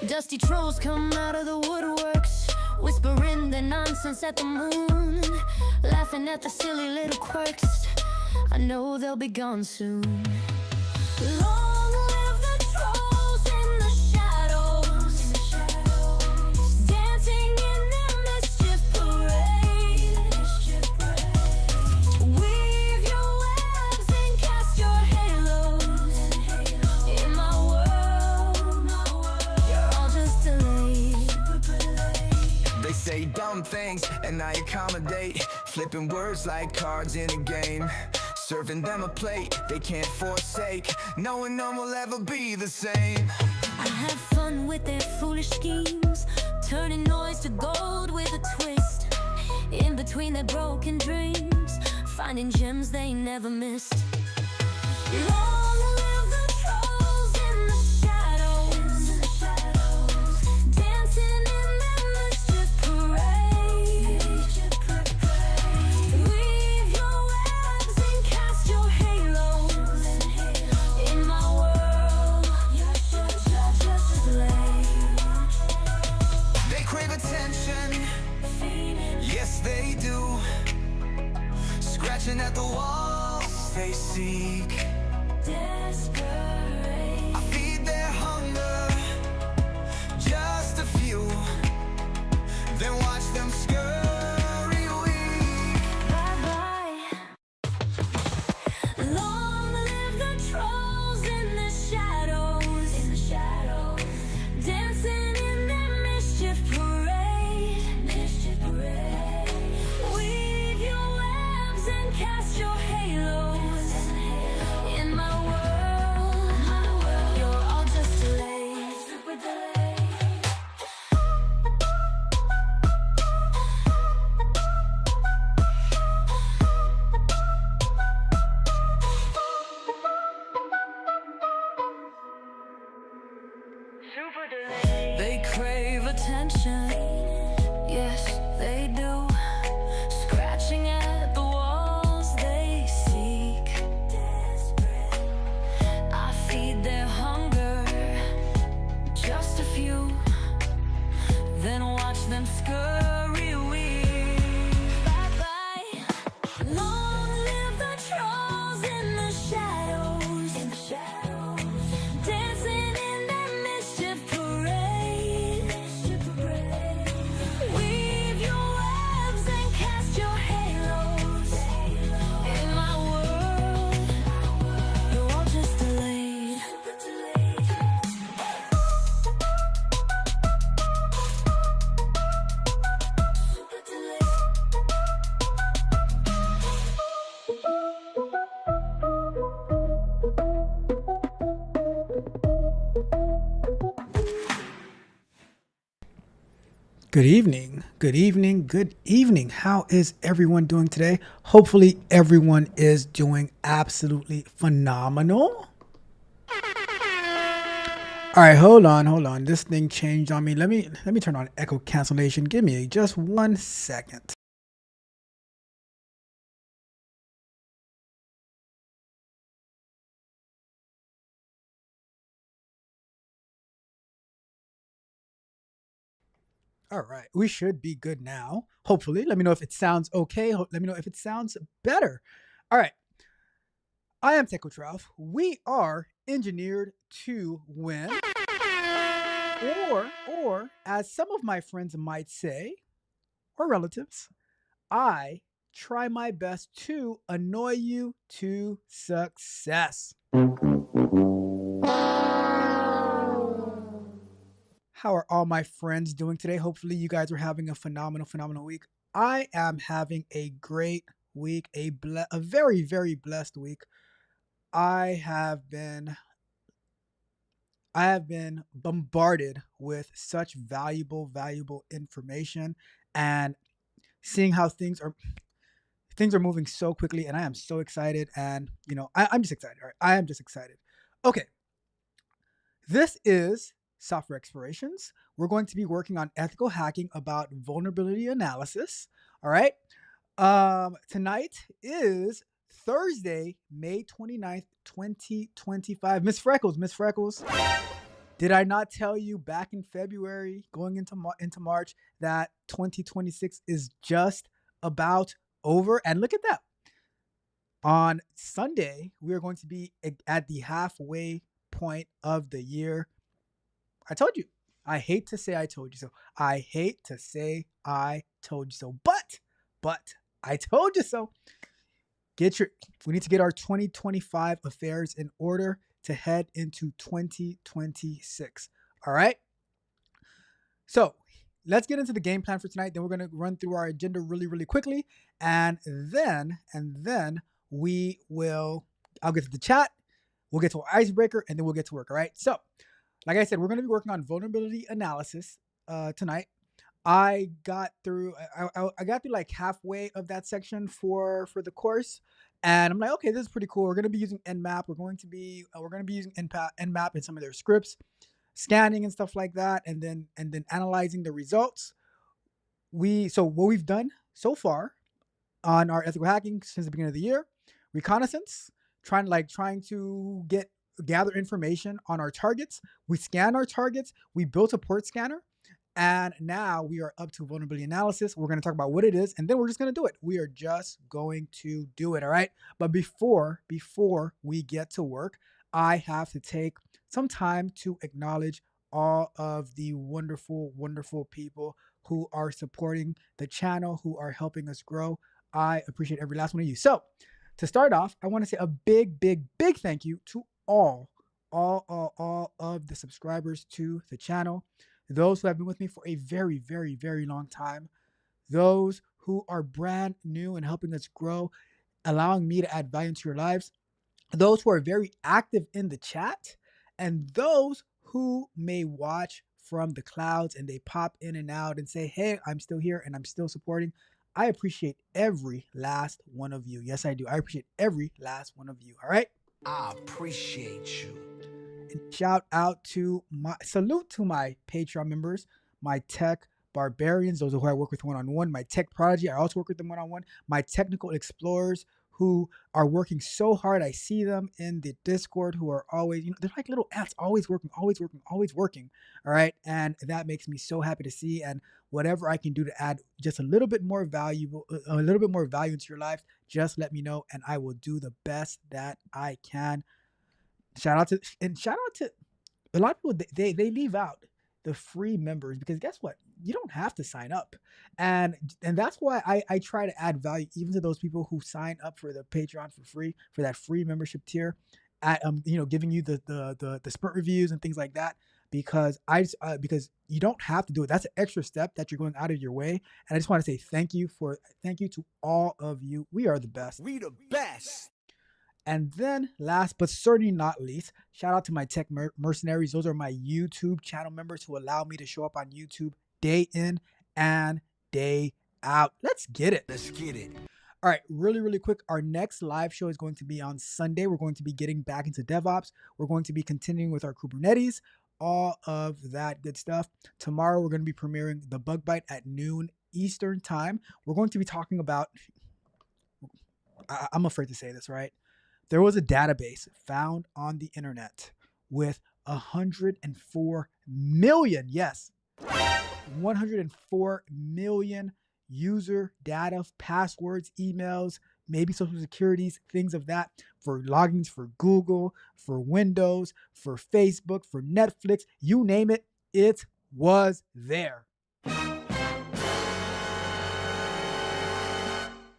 Dusty trolls come out of the woodworks, whispering their nonsense at the moon, laughing at the silly little quirks. I know they'll be gone soon. Long live the trolls in the shadows, dancing in their mischief parade. Weave your webs and cast your halos. In my world, you're all just delayed. They say dumb things and I accommodate, flipping words like cards in a game, serving them a plate they can't forsake, knowing none will ever be the same. I have fun with their foolish schemes, turning noise to gold with a twist. In between their broken dreams, finding gems they never missed. Long live the trolls in the shadows, dancing in their mischief parade. Weave your webs and cast your halos. In my world, you're just delayed. They crave attention, yes they do, scratching at the walls they seek. Desperate. I feed their hunger, just a few, then watch them scurry weak. Bye-bye. Long live the trolls in the shadows, dancing in their mischief parade. Weave your webs and cast your halos. In my world, you're all just delayed. Super delayed. They crave attention, yes they do, scratching at the walls they seek. I feed their hunger, just a few, then watch them scurry weak. Bye-bye. Long live the trolls in the shadows, dancing in their mischief parade. Weave your webs and cast your halos. In my world, you're all just delayed. Good evening, good evening, good evening. How is everyone doing today? Hopefully everyone is doing absolutely phenomenal. All right, hold on. This thing changed on me. Let me turn on echo cancellation. Give me just 1 second. All right, we should be good now. Hopefully, let me know if it sounds okay. Let me know if it sounds better. All right, I am TechoTraf. We are engineered to win, or as some of my friends might say, or relatives, I try my best to annoy you to success. How are all my friends doing today? Hopefully you guys are having a phenomenal week. I am having a great week, a very, very blessed week. I have been bombarded with such valuable information, and seeing how things are moving so quickly, and I am so excited. And I'm just excited. All right, I am just excited. Okay, this is Software Explorations. We're going to be working on ethical hacking about vulnerability analysis. All right. Tonight is Thursday, May 29th, 2025. Miss Freckles. Did I not tell you back in February, going into March, that 2026 is just about over? And look at that. On Sunday, we are going to be at the halfway point of the year. I told you. I hate to say I told you so. I hate to say I told you so. But I told you so. We need to get our 2025 affairs in order to head into 2026. All right. So let's get into the game plan for tonight. Then we're going to run through our agenda really, really quickly. And then I'll get to the chat. We'll get to our icebreaker and then we'll get to work. All right. So like I said, we're going to be working on vulnerability analysis tonight. I got through like halfway of that section for the course, and I'm like, okay, this is pretty cool. We're going to be using Nmap. We're going to be using Nmap in some of their scripts, scanning and stuff like that, and then analyzing the results. So what we've done so far on our ethical hacking since the beginning of the year: reconnaissance, trying to gather information on our targets. We scanned our targets. We built a port scanner. And now we are up to vulnerability analysis. We're going to talk about what it is, and then we're just going to do it. We are just going to do it, all right? But before we get to work, I have to take some time to acknowledge all of the wonderful, wonderful people who are supporting the channel, who are helping us grow. I appreciate every last one of you. So to start off, I want to say a big, big, big thank you to all of the subscribers to the channel. Those who have been with me for a very, very, very long time, those who are brand new and helping us grow, allowing me to add value into your lives, those who are very active in the chat, and those who may watch from the clouds and they pop in and out and say, hey, I'm still here and I'm still supporting. I appreciate every last one of you. Yes, I do. I appreciate every last one of you. All right. I appreciate you. Salute to my Patreon members, my tech barbarians, those who I work with one-on-one, my tech prodigy, I also work with them one-on-one, my technical explorers who are working so hard. I see them in the Discord who are always, they're like little ants, always working. All right. And that makes me so happy to see. And whatever I can do to add just a little bit more value into your life, just let me know and I will do the best that I can. Shout out to a lot of people. They leave out the free members because guess what? You don't have to sign up, and that's why I try to add value even to those people who sign up for the Patreon for free, for that free membership tier, at giving you the sprint reviews and things like that, because because you don't have to do it. That's an extra step that you're going out of your way, and I just want to say thank you to all of you. We are the best. We the best. And then last but certainly not least, shout out to my tech mercenaries. Those are my YouTube channel members who allow me to show up on YouTube day in and day out. Let's get it. All right, really, really quick. Our next live show is going to be on Sunday. We're going to be getting back into DevOps. We're going to be continuing with our Kubernetes, all of that good stuff. Tomorrow, we're going to be premiering the Bug Bite at noon Eastern time. We're going to be talking about, I'm afraid to say this, right? There was a database found on the internet with 104 million, yes, 104 million user data, passwords, emails, maybe social securities, things of that, for logins for Google, for Windows, for Facebook, for Netflix, you name it, it was there. We're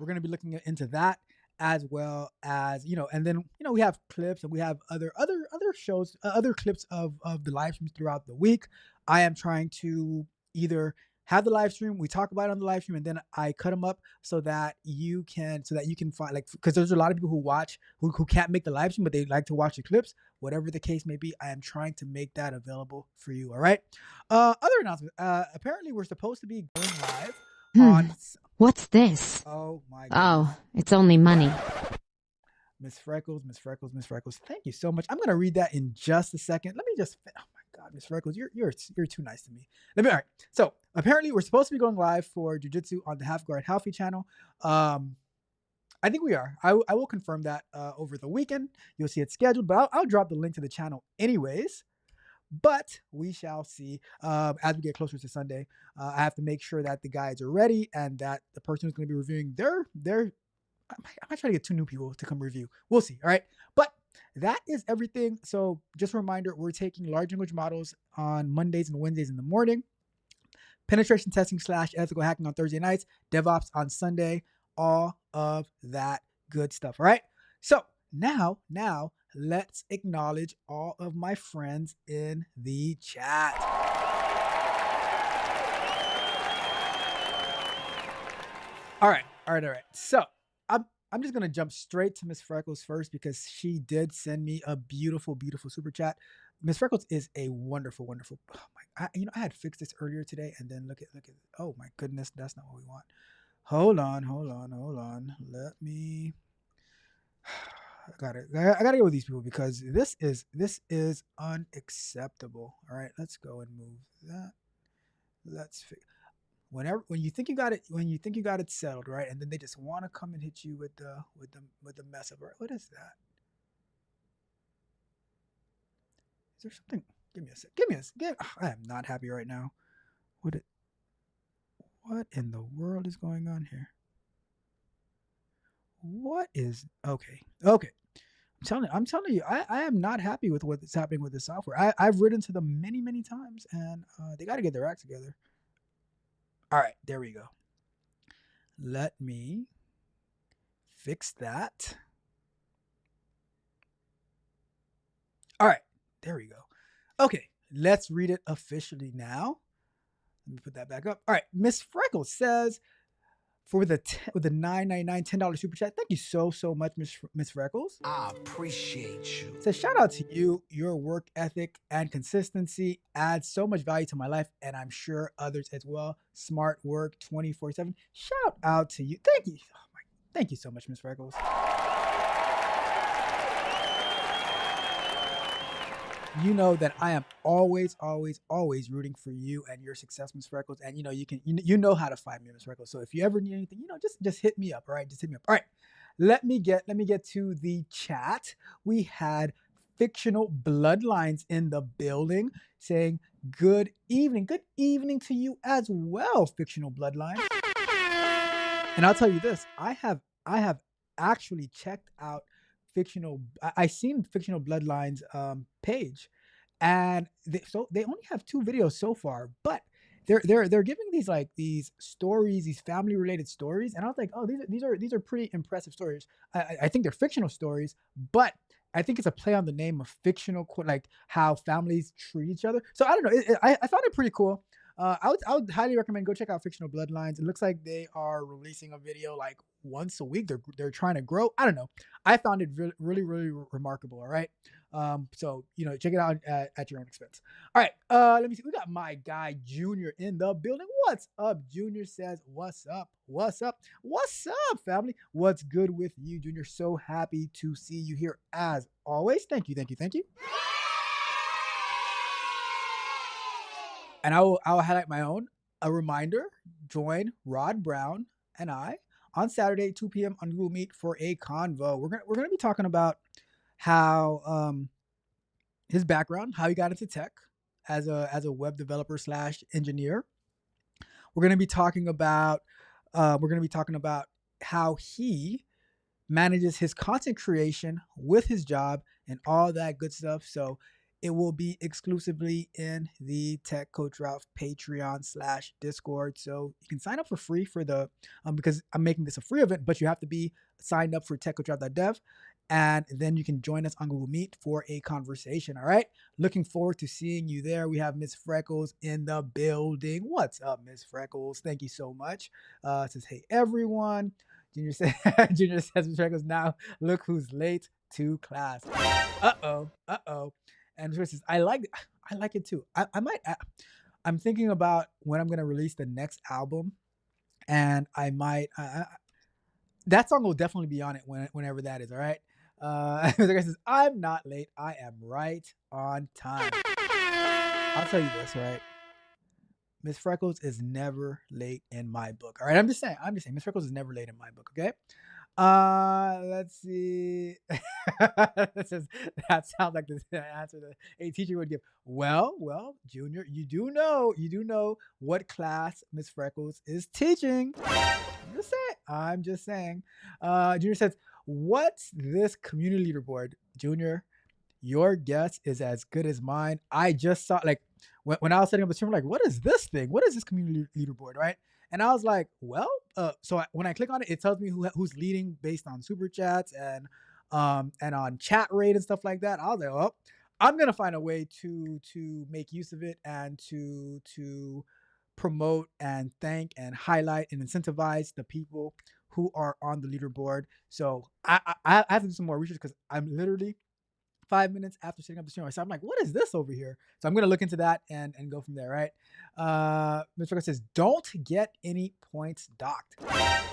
going to be looking into that, as well as, and then, we have clips and we have other shows, other clips of the live streams throughout the week. I am trying to either have the live stream, we talk about it on the live stream, and then I cut them up so that you can find, because there's a lot of people who watch, who can't make the live stream, but they like to watch the clips, whatever the case may be. I am trying to make that available for you. All right. Other announcements. Apparently we're supposed to be going live on... What's this? Oh my God. goodness. Oh, it's only money. Miss Freckles. Thank you so much. I'm gonna read that in just a second. Let me just. Oh my God, Miss Freckles, you're too nice to me. All right. So apparently we're supposed to be going live for Jiu-Jitsu on the Half Guard Halfy channel. I think we are. I will confirm that over the weekend. You'll see it scheduled, but I'll drop the link to the channel anyways. but we shall see as we get closer to Sunday. I have to make sure that the guides are ready and that the person who's going to be reviewing their I might try to get 2 new people to come review. We'll see. All right. But that is everything. So just a reminder, we're taking large language models on Mondays and Wednesdays in the morning, penetration testing / ethical hacking on Thursday nights, DevOps on Sunday, all of that good stuff. All right. So now let's acknowledge all of my friends in the chat. All right. So I'm just gonna jump straight to Miss Freckles first because she did send me a beautiful super chat. Miss Freckles is a wonderful. Oh my, I had fixed this earlier today, and then look at. Oh my goodness, that's not what we want. Hold on. Let me. I gotta go with these people because this is unacceptable. All right, let's go and move that. Let's fix. When you think you got it settled, right, and then they just want to come and hit you with the mess up. Right? What is that? Is there something? Give me a sec. I am not happy right now. What in the world is going on here? What is okay? I'm telling you, I am not happy with what's happening with this software. I've written to them many times, and they got to get their act together. All right, there we go. Let me fix that. All right, there we go. Okay, let's read it officially now. Let me put that back up. All right, Miss Freckles says for the $9.99 $10 super chat. Thank you so much, Miss Freckles. I appreciate you. Says shout out to you. Your work ethic and consistency adds so much value to my life, and I'm sure others as well. Smart work 24/7. Shout out to you. Thank you. Thank you so much, Miss Freckles. You know that I am always rooting for you and your success, Miss Freckles. And you know how to find me, Miss Freckles. So if you ever need anything, just hit me up. All right, just hit me up. All right, let me get to the chat. We had Fictional Bloodlines in the building saying good evening to you as well, Fictional Bloodlines. And I'll tell you this, I have actually checked out I seen Fictional Bloodlines page, and they only have 2 videos so far, but they're giving these stories, these family related stories, and I was like, oh, these are pretty impressive stories. I think they're fictional stories, but I think it's a play on the name of fictional, like how families treat each other. So I don't know, I found it pretty cool. I would highly recommend go check out Fictional Bloodlines. It looks like they are releasing a video like once a week. They're trying to grow. I don't know. I found it really remarkable. All right. So check it out at your own expense. All right. Let me see. We got my guy Junior in the building. What's up? Junior says, "What's up? What's up? What's up, family? What's good with you, Junior? So happy to see you here as always. Thank you. And I will highlight my own. A reminder, join Rod Brown and I on Saturday, 2 p.m. on Google Meet for a convo. We're gonna be talking about how his background, how he got into tech as a web developer / engineer. We're gonna be talking about how he manages his content creation with his job and all that good stuff. So it will be exclusively in the Tech Coach Ralph Patreon / Discord. So you can sign up for free for the because I'm making this a free event, but you have to be signed up for techcoachralph.dev, and then you can join us on Google Meet for a conversation. All right. Looking forward to seeing you there. We have Miss Freckles in the building. What's up, Miss Freckles? Thank you so much. Says, hey everyone. Junior says, Miss Freckles, now look who's late to class. Uh-oh. And says, I like it too. I'm thinking about when I'm gonna release the next album, and I might that song will definitely be on it whenever that is. All right. The guy says, I'm not late. I am right on time. I'll tell you this, right? Miss Freckles is never late in my book. All right. I'm just saying. Miss Freckles is never late in my book. Okay. Let's see. This is, that sounds like the answer that a teacher would give. Well, Junior, you do know what class Miss Freckles is teaching. I'm just saying. Junior says, "What's this community leaderboard?" Junior, your guess is as good as mine. I just saw, like, when I was setting up the stream, like, what is this thing? What is this community leaderboard, right? And I was like, well, when I click on it, it tells me who's leading based on super chats and on chat rate and stuff like that. I was like, well, I'm gonna find a way to make use of it and to promote and thank and highlight and incentivize the people who are on the leaderboard. So I have to do some more research because I'm literally 5 minutes after setting up the stream. So I'm like, what is this over here? So I'm gonna look into that and go from there, right? Mr. says, don't get any points docked.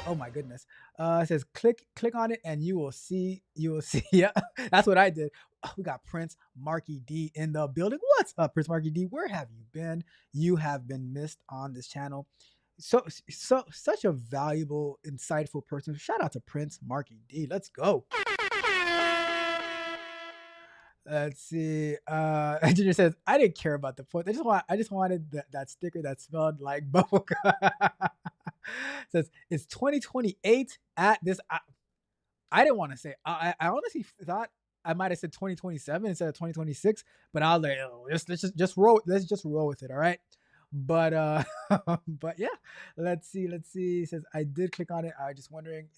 Oh my goodness. It says click on it and you will see. Yeah, that's what I did. Oh, we got Prince Marky D in the building. What's up, Prince Marky D? Where have you been? You have been missed on this channel. So such a valuable, insightful person. Shout out to Prince Marky D. Let's go. Let's see. Engineer says, I didn't care about the points. I just wanted that sticker that smelled like bubblegum. Says it's 2028 at this. I didn't want to say. I honestly thought I might have said 2027 instead of 2026, but I was like, oh, let's just roll. Let's just roll with it. All right. But but yeah. Let's see. It says I did click on it. I was just wondering.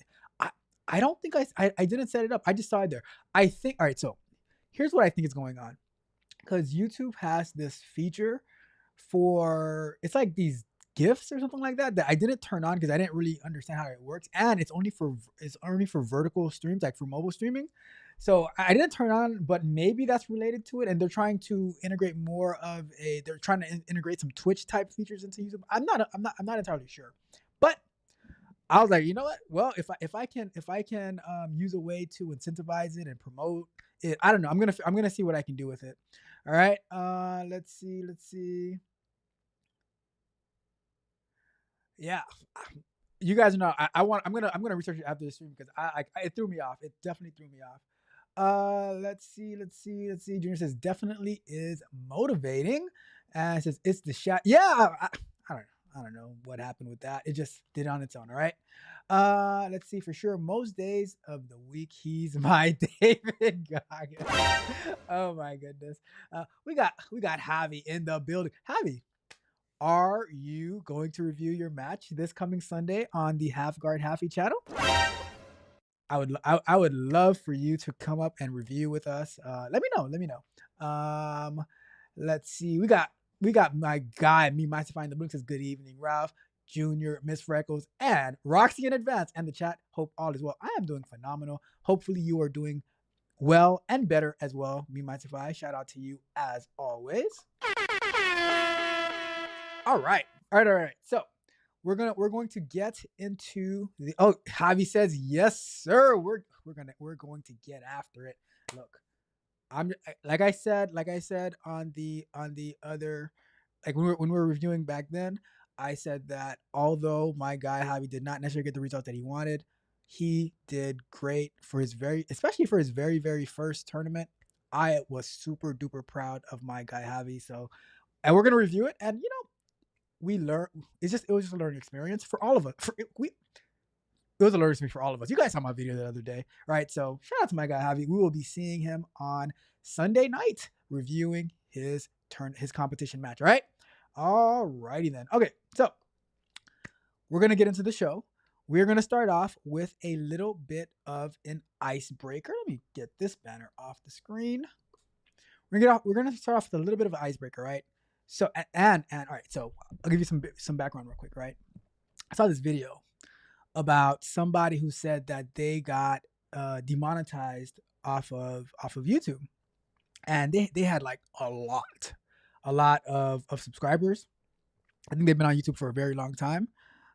I don't think I didn't set it up. I just saw it there. I think. All right. So here's what I think is going on, because YouTube has this feature for, it's like these GIFs or something like that I didn't turn on because I didn't really understand how it works, and it's only for vertical streams, like for mobile streaming. So I didn't turn on, but maybe that's related to it, and they're trying to integrate more of they're trying to integrate some Twitch type features into YouTube. I'm not entirely sure, but I was like, you know what? Well, if I can use a way to incentivize it and promote it, I don't know. I'm gonna see what I can do with it. All right. Let's see. Yeah, you guys know I'm gonna research it after the stream because it threw me off. It definitely threw me off. Let's see. Junior says definitely is motivating, and it says it's the shot. Yeah, I don't know what happened with that. It just did it on its own. All right. Let's see for sure. Most days of the week, he's my David Goggins. Oh my goodness. We got Javi in the building. Javi, are you going to review your match this coming Sunday on the Half Guard Halfy channel? I would love for you to come up and review with us. Let me know. Let's see. We got my guy, me Demystify in the Blink says good evening, Ralph, Junior, Miss Freckles, and Roxy in advance, and the chat. Hope all is well. I am doing phenomenal. Hopefully you are doing well and better as well. Me Demystify, shout out to you as always. All right. So we're going to get into the. Oh, Javi says yes, sir. We're going to get after it. Look, like I said on the other, like when we were reviewing back then, I said that although my guy Javi did not necessarily get the result that he wanted, he did great for especially for his very, very first tournament. I was super duper proud of my guy Javi. So, and we're gonna review it, and we learn. It was just a learning experience for all of us. It was a learning experience for all of us. You guys saw my video the other day, right? So shout out to my guy Javi. We will be seeing him on Sunday night reviewing his competition match. Right? All righty then. Okay, so we're gonna get into the show. We're gonna start off with a little bit of an icebreaker. Let me get this banner off the screen. We're gonna start off with a little bit of an icebreaker, right? So and all right, so I'll give you some background real quick, right? I saw this video about somebody who said that they got demonetized off of YouTube, and they had like a lot of subscribers. I think they've been on YouTube for a very long time,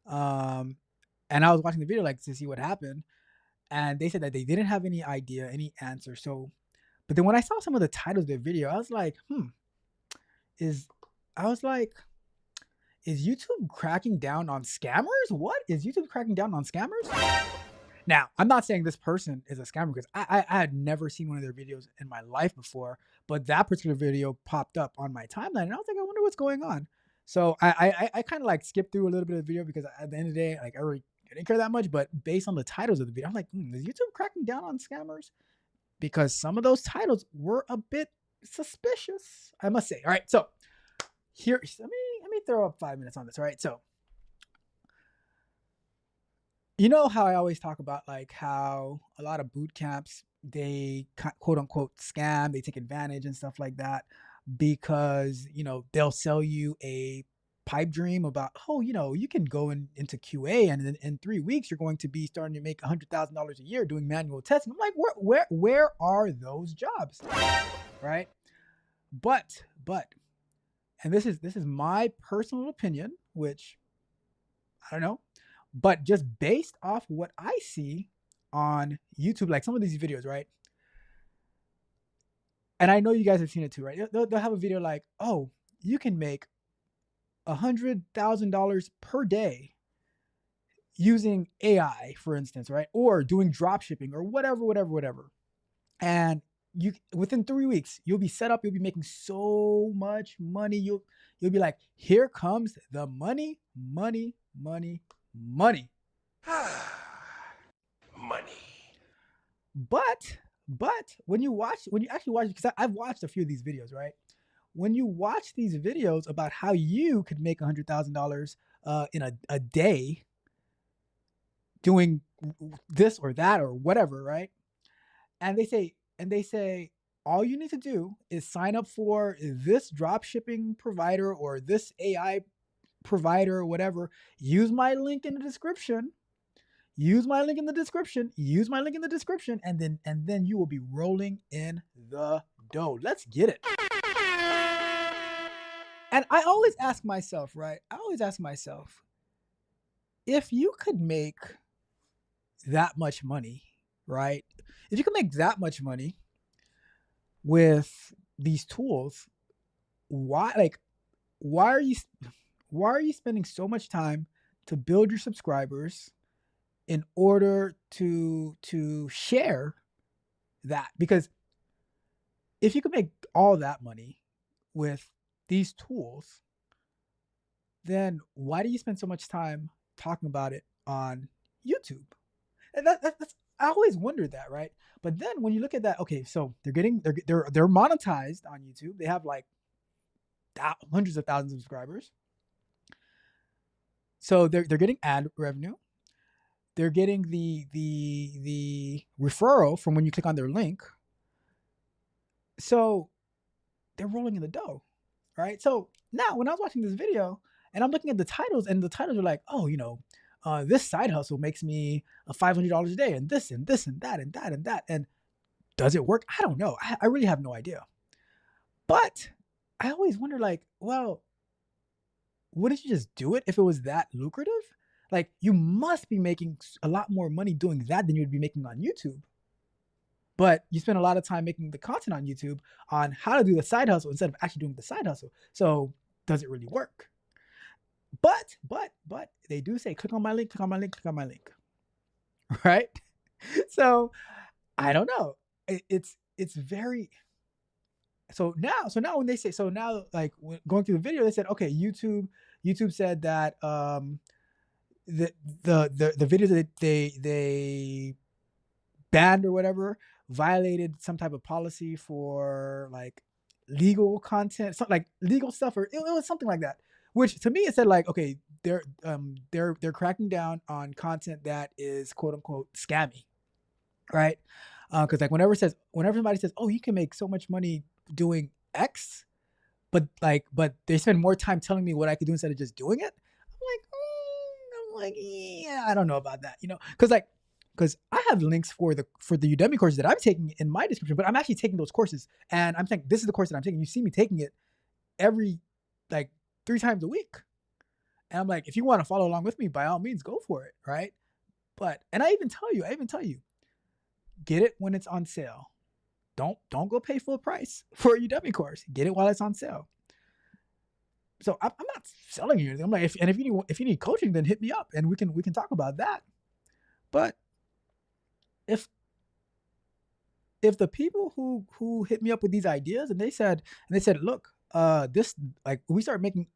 and I was watching the video like to see what happened, and they said that they didn't have any idea, any answer. So, but then when I saw some of the titles of the video, I was like, is YouTube cracking down on scammers? What is YouTube cracking down on scammers? Now, I'm not saying this person is a scammer because I had never seen one of their videos in my life before, but that particular video popped up on my timeline, and I was like, I wonder what's going on. So I kind of like skipped through a little bit of the video because at the end of the day, like I didn't care that much. But based on the titles of the video, I'm like, is YouTube cracking down on scammers? Because some of those titles were a bit suspicious, I must say. All right, so here, let me throw up 5 minutes on this. All right, so you know how I always talk about like how a lot of boot camps they quote unquote scam, they take advantage and stuff like that because they'll sell you a pipe dream about, oh, you can go into QA and in 3 weeks you're going to be starting to make $100,000 a year doing manual testing. I'm like, where are those jobs, right? But and this is my personal opinion, which I don't know, but just based off what I see on YouTube, like some of these videos, right? And I know you guys have seen it too, right? They'll have a video like, oh, you can make $100,000 per day using AI, for instance, right? Or doing drop shipping or whatever. And you within 3 weeks, you'll be set up, you'll be making so much money. You'll be like, here comes the money. Money. But when you actually watch, because I've watched a few of these videos, right? When you watch these videos about how you could make $100,000 in a day doing this or that or whatever, right? And they say all you need to do is sign up for this drop shipping provider or this AI provider or whatever. Use my link in the description. Use my link in the description. And then you will be rolling in the dough. Let's get it. And I always ask myself, right? If you could make that much money, right? If you could make that much money with these tools, why are you spending so much time to build your subscribers in order to share that? Because if you could make all that money with these tools, then why do you spend so much time talking about it on YouTube? And that's I always wondered that, right? But then when you look at that, okay, so they're monetized on YouTube. They have like hundreds of thousands of subscribers. So they're getting ad revenue. They're getting the referral from when you click on their link. So they're rolling in the dough, right? So now when I was watching this video and I'm looking at the titles, and the titles are like, oh, this side hustle makes me $500 a day, and this and this and that and that and that. And does it work? I don't know. I really have no idea. But I always wonder, like, well, wouldn't you just do it if it was that lucrative? Like, you must be making a lot more money doing that than you would be making on YouTube. But you spend a lot of time making the content on YouTube on how to do the side hustle instead of actually doing the side hustle. So does it really work? But they do say, click on my link, right? So I don't know. It's very. So now when they say, like going through the video, they said, okay, YouTube said that the videos that they banned or whatever violated some type of policy for like legal content, something like legal stuff, or it was something like that. Which to me it said like, okay, they're cracking down on content that is quote unquote scammy, right? Because like whenever somebody says, oh, you can make so much money doing X, but they spend more time telling me what I could do instead of just doing it. I'm like, yeah, I don't know about that, because I have links for the Udemy courses that I'm taking in my description, but I'm actually taking those courses, and I'm saying this is the course that I'm taking. You see me taking it every like 3 times a week, and I'm like, if you want to follow along with me, by all means, go for it, right? And I even tell you, get it when it's on sale. Don't go pay full price for a Udemy course. Get it while it's on sale. So I'm not selling you anything. I'm like, if you need coaching, then hit me up and we can talk about that. But if the people who hit me up with these ideas and they said, look, this, like, we start making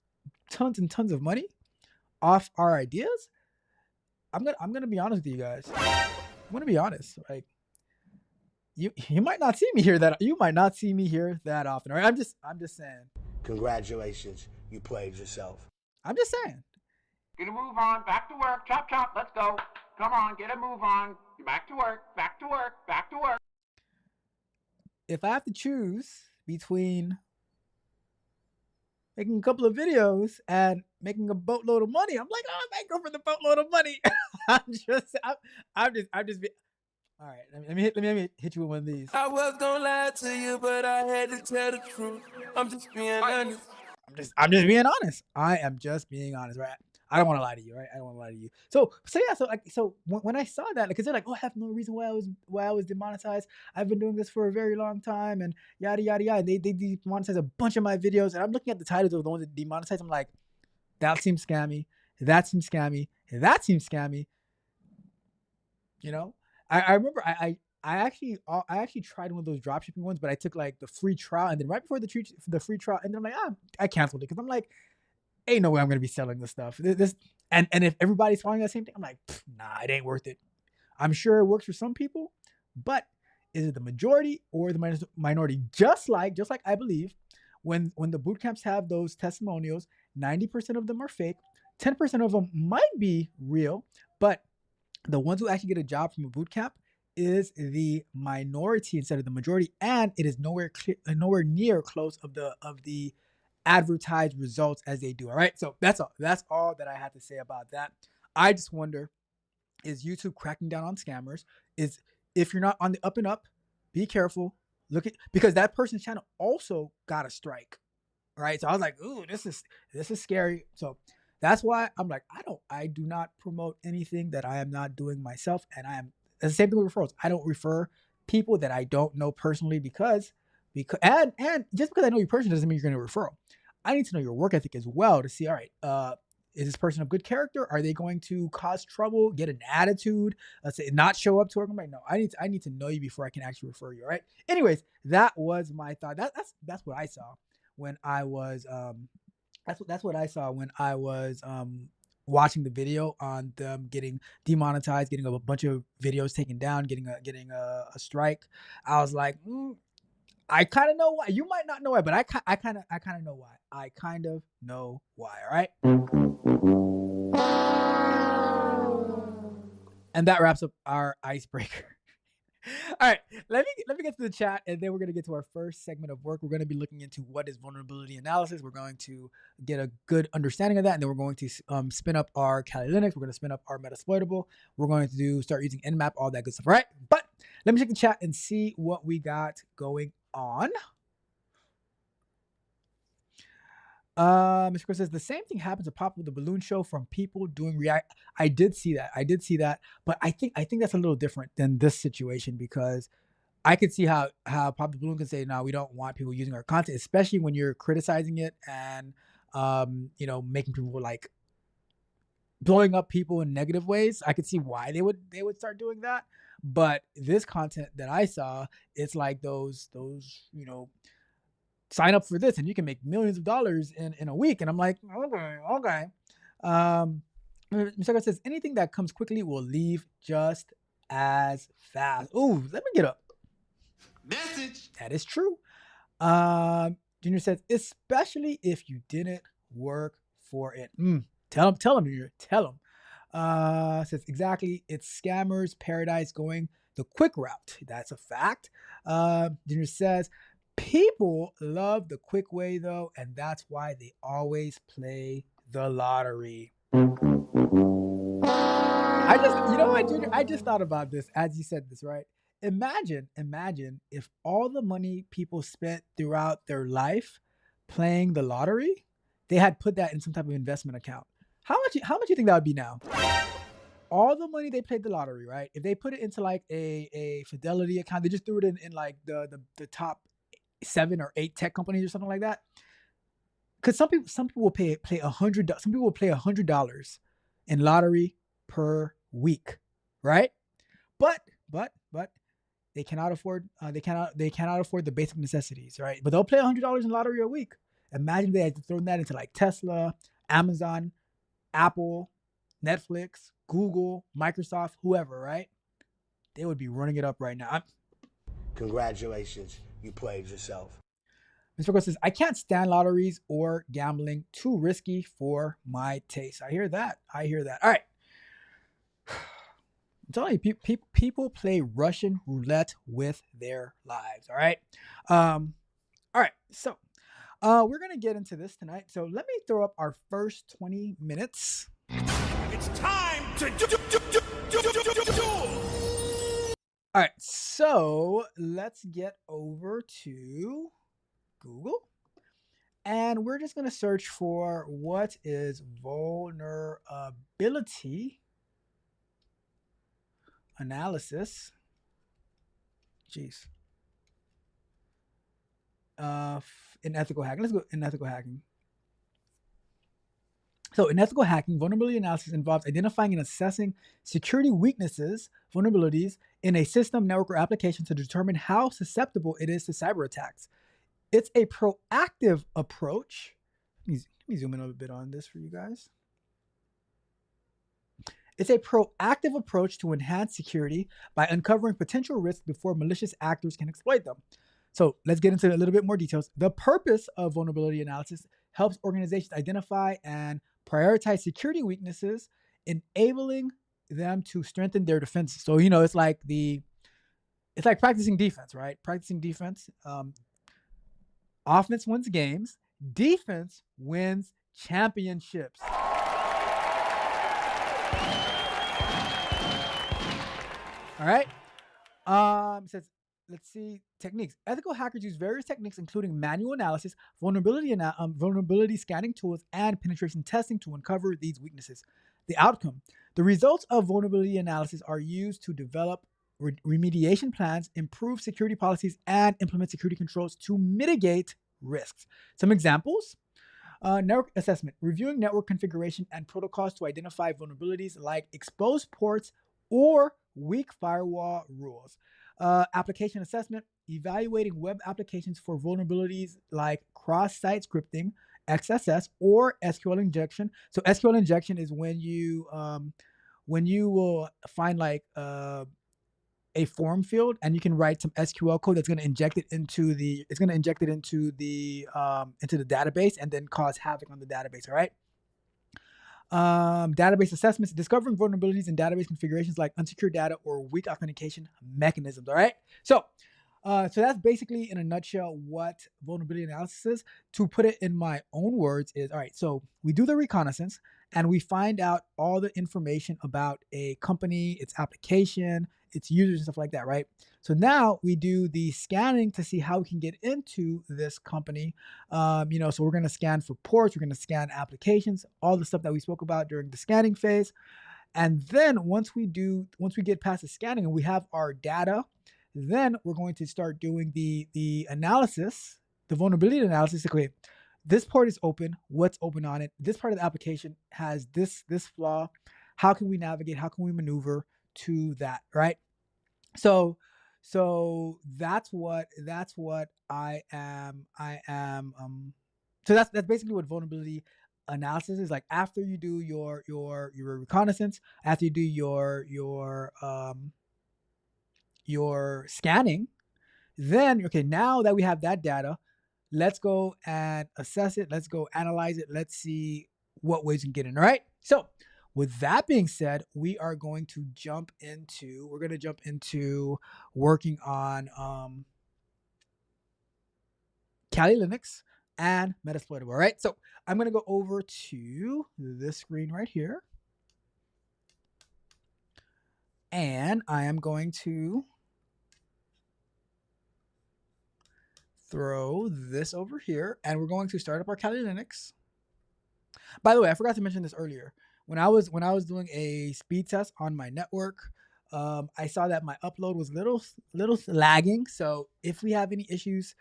tons and tons of money off our ideas, I'm gonna be honest with you guys. I'm gonna be honest. Like, you might not see me here that often. Right? I'm just saying. Congratulations, you played yourself. I'm just saying. Get a move on. Back to work. Chop, chop. Let's go. Come on, get a move on. Back to work. Back to work. Back to work. If I have to choose between making a couple of videos and making a boatload of money, I'm like, oh, I might go for the boatload of money. I'm just being. All right, let me hit you with one of these. I was gonna lie to you, but I had to tell the truth. I'm just being honest. I'm just being honest. I am just being honest, right? I don't want to lie to you, right? I don't want to lie to you. So yeah, so when I saw that, because they're like, oh, I have no reason why I was demonetized. I've been doing this for a very long time, and yada yada yada. They demonetized a bunch of my videos, and I'm looking at the titles of the ones that demonetized. I'm like, that seems scammy. That seems scammy. That seems scammy. You know, I remember I actually tried one of those dropshipping ones, but I took like the free trial, and then right before the free trial, and then I'm like, I canceled it because I'm like, ain't no way I'm gonna be selling this stuff. And if everybody's following that same thing, I'm like, nah, it ain't worth it. I'm sure it works for some people, but is it the majority or the minority? Just like I believe when the boot camps have those testimonials, 90% of them are fake, 10% of them might be real, but the ones who actually get a job from a boot camp is the minority instead of the majority, and it is nowhere near close of the advertised results as they do. All right, so that's all that I had to say about that. I just wonder, is YouTube cracking down on scammers? Is, if you're not on the up and up, be careful. Because that person's channel also got a strike. All right, so I was like, ooh, this is scary. So that's why I'm like, I do not promote anything that I am not doing myself, and it's the same thing with referrals. I don't refer people that I don't know personally because and just because I know you personally doesn't mean you're going to referral. I need to know your work ethic as well to see, all right, is this person of good character? Are they going to cause trouble, get an attitude, let's say not show up to work? I'm like, no, I need to know you before I can actually refer you. All right. Anyways, that was my thought. That's what I saw when I was that's what I saw when I was watching the video on them getting demonetized, getting a bunch of videos taken down, getting a strike. I was like, I kind of know why. You might not know why, but I kind of know why. I kind of know why. All right. And that wraps up our icebreaker. All right, let me get to the chat, and then we're gonna get to our first segment of work. We're gonna be looking into what is vulnerability analysis. We're going to get a good understanding of that, and then we're going to spin up our Kali Linux. We're gonna spin up our Metasploitable. We're going to start using Nmap, all that good stuff. All right, but let me check the chat and see what we got going on. Mr. Chris says the same thing happens to Pop with the Balloon Show from people doing react. I did see that, but I think that's a little different than this situation, because I could see how Pop the Balloon can say, no, we don't want people using our content, especially when you're criticizing it and making people like blowing up people in negative ways. I could see why they would start doing that. But this content that I saw, it's like those sign up for this and you can make millions of dollars in a week. And I'm like, okay. Mr. says anything that comes quickly will leave just as fast. Ooh, let me get up. Message. That is true. Junior says, especially if you didn't work for it. Tell him, Junior. Tell him. Says exactly. It's scammers paradise going the quick route. That's a fact. Junior says, people love the quick way though, and that's why they always play the lottery. I just thought about this as you said this, right? Imagine if all the money people spent throughout their life playing the lottery, they had put that in some type of investment account. How much you think that would be now? All the money they played the lottery, right? If they put it into like a Fidelity account, they just threw it in like the top 7 or 8 tech companies or something like that. Because some people will play $100. Some people will play $100 in lottery per week, right? But but they cannot afford they cannot afford the basic necessities, right? But they'll play $100 in lottery a week. Imagine they had thrown that into like Tesla, Amazon, Apple, Netflix, Google, Microsoft, whoever, right? They would be running it up right now. Congratulations, you played yourself. Mr. Go says, I can't stand lotteries or gambling. Too risky for my taste. I hear that. I hear that. All right. I'm telling you, people play Russian roulette with their lives. All right. All right. So we're going to get into this tonight. So let me throw up our first 20 minutes. It's time to do. All right. So let's get over to Google. And we're just going to search for what is vulnerability analysis. Jeez. In ethical hacking. Let's go in ethical hacking. So in ethical hacking, vulnerability analysis involves identifying and assessing security weaknesses, vulnerabilities in a system, network, or application to determine how susceptible it is to cyber attacks. It's a proactive approach. Let me zoom in a bit on this for you guys. It's a proactive approach to enhance security by uncovering potential risks before malicious actors can exploit them. So let's get into a little bit more details. The purpose of vulnerability analysis helps organizations identify and prioritize security weaknesses, enabling them to strengthen their defenses. So, it's like practicing defense, right? Practicing defense. Offense wins games. Defense wins championships. All right. Says, let's see, techniques. Ethical hackers use various techniques, including manual analysis, vulnerability scanning tools, and penetration testing to uncover these weaknesses. The outcome. The results of vulnerability analysis are used to develop remediation plans, improve security policies, and implement security controls to mitigate risks. Some examples. Network assessment, reviewing network configuration and protocols to identify vulnerabilities like exposed ports or weak firewall rules. Application assessment, evaluating web applications for vulnerabilities like cross-site scripting, XSS, or SQL injection. So SQL injection is when you will find like a form field and you can write some SQL code that's going to inject it into the database and then cause havoc on the database. All right. Database assessments, discovering vulnerabilities in database configurations like unsecured data or weak authentication mechanisms. All right. So that's basically in a nutshell what vulnerability analysis is. To put it in my own words is, all right, so we do the reconnaissance and we find out all the information about a company, its application, its users and stuff like that, right? So now we do the scanning to see how we can get into this company. So we're going to scan for ports, we're going to scan applications, all the stuff that we spoke about during the scanning phase. And then once we get past the scanning and we have our data, then we're going to start doing the analysis, the vulnerability analysis. Okay, this port is open. What's open on it? This part of the application has this flaw. How can we navigate? How can we maneuver to that? Right. So that's what I am. So that's basically what vulnerability analysis is like. After you do your reconnaissance, after you do your scanning, then okay, now that we have that data, let's go and assess it. Let's go analyze it. Let's see what ways we can get in. All right. So with that being said, we're going to jump into working on Kali Linux and Metasploitable. All right. So I'm going to go over to this screen right here. And I am going to throw this over here and we're going to start up our Kali Linux. By the way, I forgot to mention this earlier. When I was doing a speed test on my network, I saw that my upload was little lagging. So if we have any issues,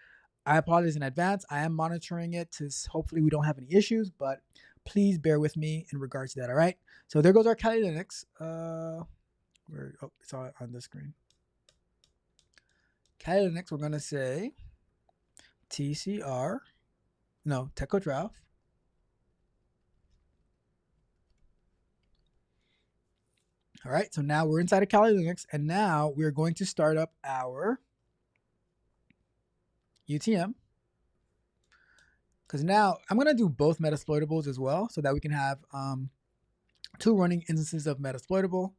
I apologize in advance. I am monitoring it to hopefully we don't have any issues, but please bear with me in regards to that. All right. So there goes our Kali Linux. It's all on the screen. Kali Linux, we're going to say TCR, no, Techo Ralph. All right, so now we're inside of Kali Linux, and now we're going to start up our UTM. Because now I'm going to do both Metasploitables as well so that we can have 2 running instances of Metasploitable.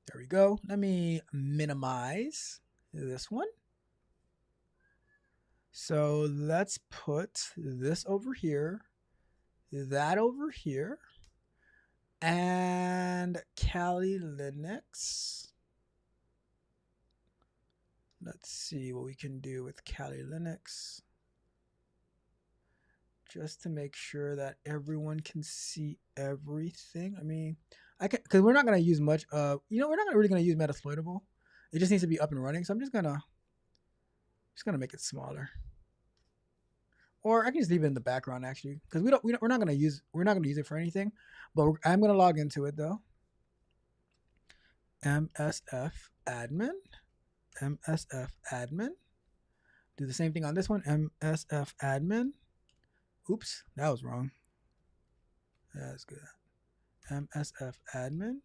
There we go. Let me minimize this one. So let's put this over here, that over here, and Kali Linux. Let's see what we can do with Kali Linux. Just to make sure that everyone can see everything. I mean, I can, because we're not going to use much of, we're not really going to use Metasploitable. It just needs to be up and running. So I'm just going to make it smaller. Or I can just leave it in the background actually, because we're not going to use it for anything, but I'm going to log into it though. MSF admin. Do the same thing on this one. MSF admin. Oops, that was wrong. That's good. MSF admin.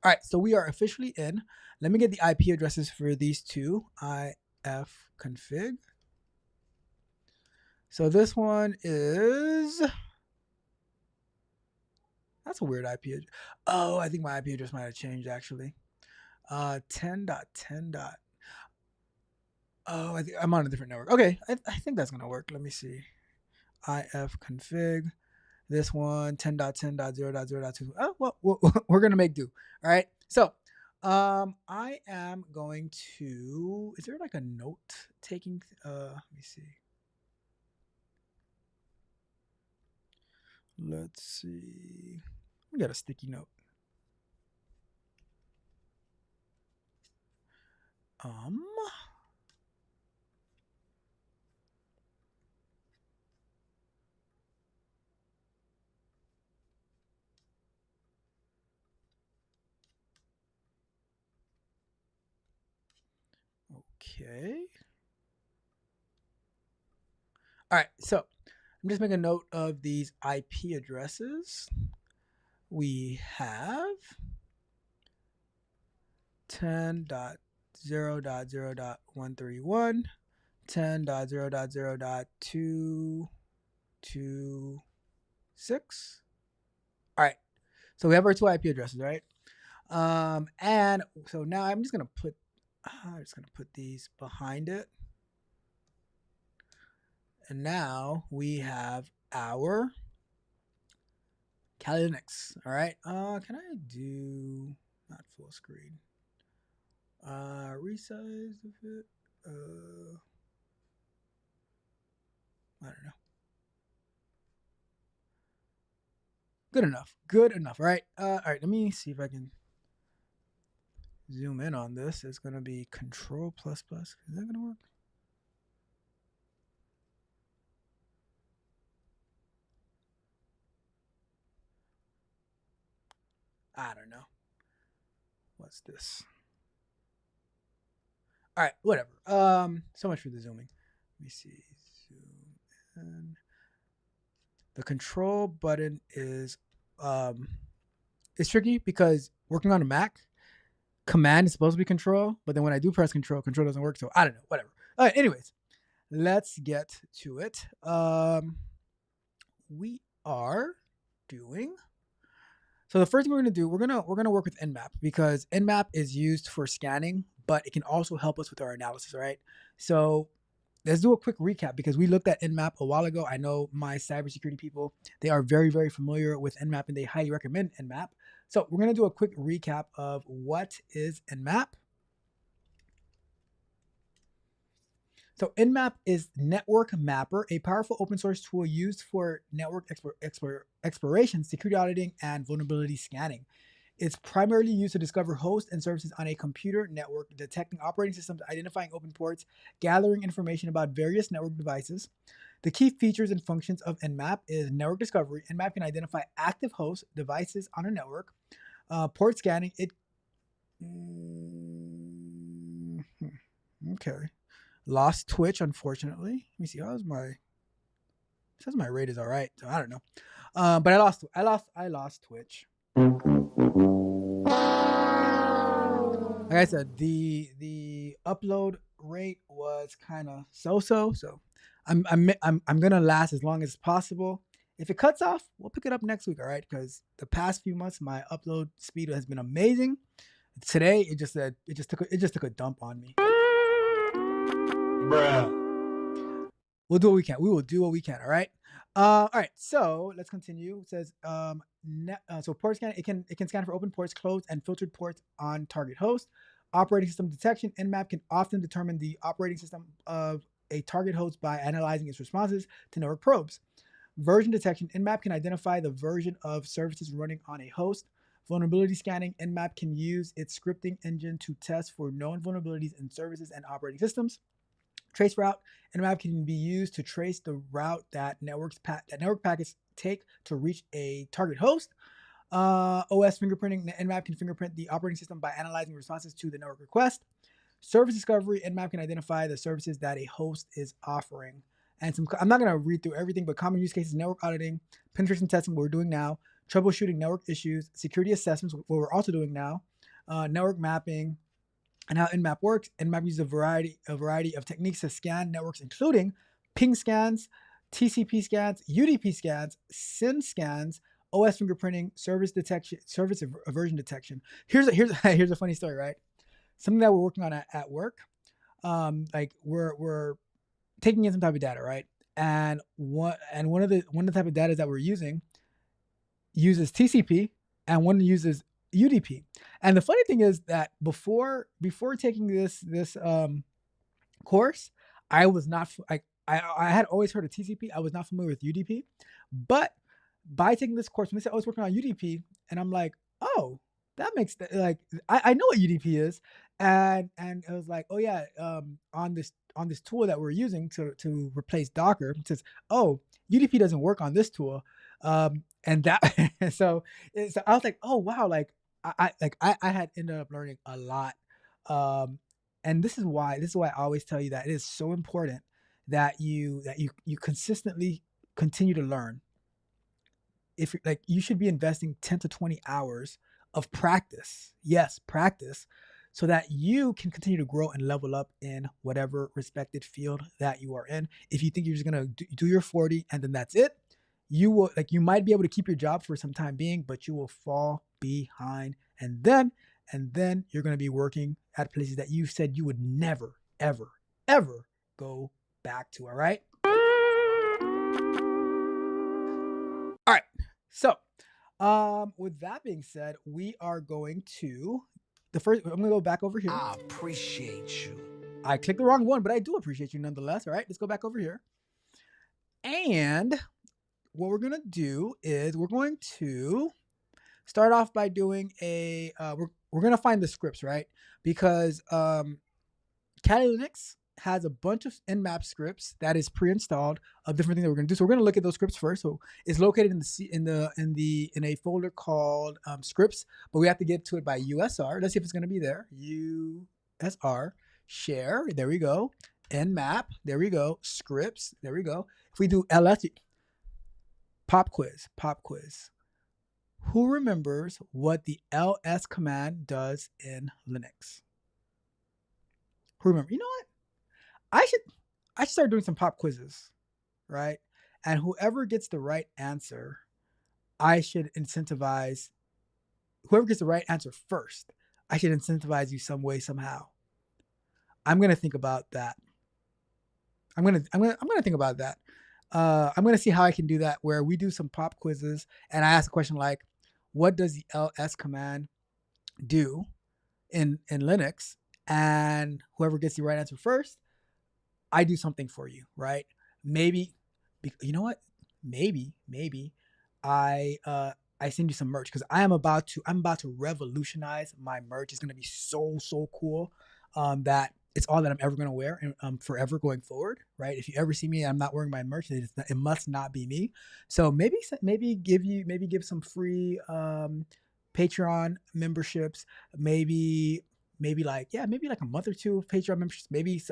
All right, so we are officially in. Let me get the IP addresses for these two. IF config. So this one is, that's a weird IP address. Oh, I think my IP address might have changed actually. 10.10. Oh, I'm on a different network. Okay, I think that's gonna work. Let me see. IF config. This one 10.10.0.0.2. Oh, well, we're gonna make do. All right. So, I am going to. Is there like a note taking? Let me see. Let's see. We got a sticky note. Okay. All right, so I'm just making a note of these IP addresses. We have 10.0.0.131, 10.0.0.226. All right, so we have our 2 IP addresses, right? And so now I'm just gonna put these behind it. And now we have our Kali Linux. All right. Can I do not full screen? Resize of it. I don't know. Good enough. Good enough. All right. All right. Let me see if I can zoom in on this. It's gonna be Control ++. Is that gonna work? I don't know. What's this? All right, whatever. So much for the zooming. Let me see. Zoom in. The control button is it's tricky because working on a Mac, command is supposed to be control, but then when I do press control doesn't work. So I don't know. Whatever. All right. Anyways, let's get to it. We are doing. So the first thing we're gonna do, we're gonna work with Nmap because Nmap is used for scanning, but it can also help us with our analysis, right? So let's do a quick recap because we looked at Nmap a while ago. I know my cybersecurity people, they are very, very familiar with Nmap and they highly recommend Nmap. So we're gonna do a quick recap of what is Nmap. So Nmap is Network Mapper, a powerful open source tool used for network exploration, security auditing, and vulnerability scanning. It's primarily used to discover hosts and services on a computer network, detecting operating systems, identifying open ports, gathering information about various network devices. The key features and functions of Nmap is network discovery. Nmap can identify active host devices on a network, Port scanning, it okay. Lost Twitch, unfortunately. Let me see. How's my? It says my rate is all right, so I don't know. But I lost Twitch. Like I said, the upload rate was kind of so. I'm gonna last as long as possible. If it cuts off, we'll pick it up next week, all right? Because the past few months, my upload speed has been amazing. Today, it just took a dump on me. Bruh. We'll do what we can. We will do what we can. All right. All right. So let's continue. It says so port scan. It can scan for open ports, closed, and filtered ports on target host. Operating system detection. Nmap can often determine the operating system of a target host by analyzing its responses to network probes. Version detection. Nmap can identify the version of services running on a host. Vulnerability scanning. Nmap can use its scripting engine to test for known vulnerabilities in services and operating systems. Trace route. Nmap can be used to trace the route that network packets take to reach a target host. OS fingerprinting. Nmap can fingerprint the operating system by analyzing responses to the network request. Service discovery. Nmap can identify the services that a host is offering. And I'm not going to read through everything, but common use cases: network auditing, penetration testing, what we're doing now, troubleshooting network issues, security assessments, what we're also doing now, network mapping, and how Nmap works. Nmap uses a variety of techniques to scan networks, including ping scans, TCP scans, UDP scans, SYN scans, OS fingerprinting, service detection, service aversion detection. Here's a funny story, right? Something that we're working on at work. Like we're taking in some type of data, right? And one of the type of data that we're using uses TCP, and one uses UDP. And the funny thing is that before taking this course, I was not like I had always heard of TCP. I was not familiar with UDP, but by taking this course, when they said I was working on UDP, and I'm like, oh, that makes like I know what UDP is, and it was like, oh yeah, on this tool that we're using to replace Docker, it says, oh, UDP doesn't work on this tool, and that so I was like, oh wow, like I had ended up learning a lot, and this is why I always tell you that it is so important that you consistently continue to learn. If like you should be investing 10 to 20 hours of practice, yes, practice, so that you can continue to grow and level up in whatever respected field that you are in. If you think you're just gonna do your 40 and then that's it, you might be able to keep your job for some time being, but you will fall behind, and then you're gonna be working at places that you said you would never, ever, ever go back to. All right. All right. So, with that being said, we are going to I'm gonna go back over here. I appreciate you. I clicked the wrong one, but I do appreciate you nonetheless. All right, let's go back over here. And what we're gonna do is we're going to start off by doing a we're gonna find the scripts, right? Because Kali Linux has a bunch of Nmap scripts that is pre-installed of different things that we're gonna do. So we're gonna look at those scripts first. So it's located in a folder called scripts, but we have to get to it by USR. Let's see if it's gonna be there. USR share. There we go. Nmap. There we go. Scripts. There we go. If we do ls, pop quiz. Who remembers what the ls command does in Linux? Who remember? You know what? I should start doing some pop quizzes, right? And whoever gets the right answer, I should incentivize. Whoever gets the right answer first, I should incentivize you some way, somehow. I'm gonna think about that. I'm gonna think about that. I'm gonna see how I can do that, where we do some pop quizzes, and I ask a question like, "What does the ls command do in Linux?" And whoever gets the right answer first, I do something for you, right? Maybe, you know what? Maybe I send you some merch, because I'm about to revolutionize my merch. It's gonna be so cool, that it's all that I'm ever gonna wear and forever going forward, right? If you ever see me and I'm not wearing my merch, it must not be me. So maybe give some free Patreon memberships, maybe like a month or two of Patreon memberships, maybe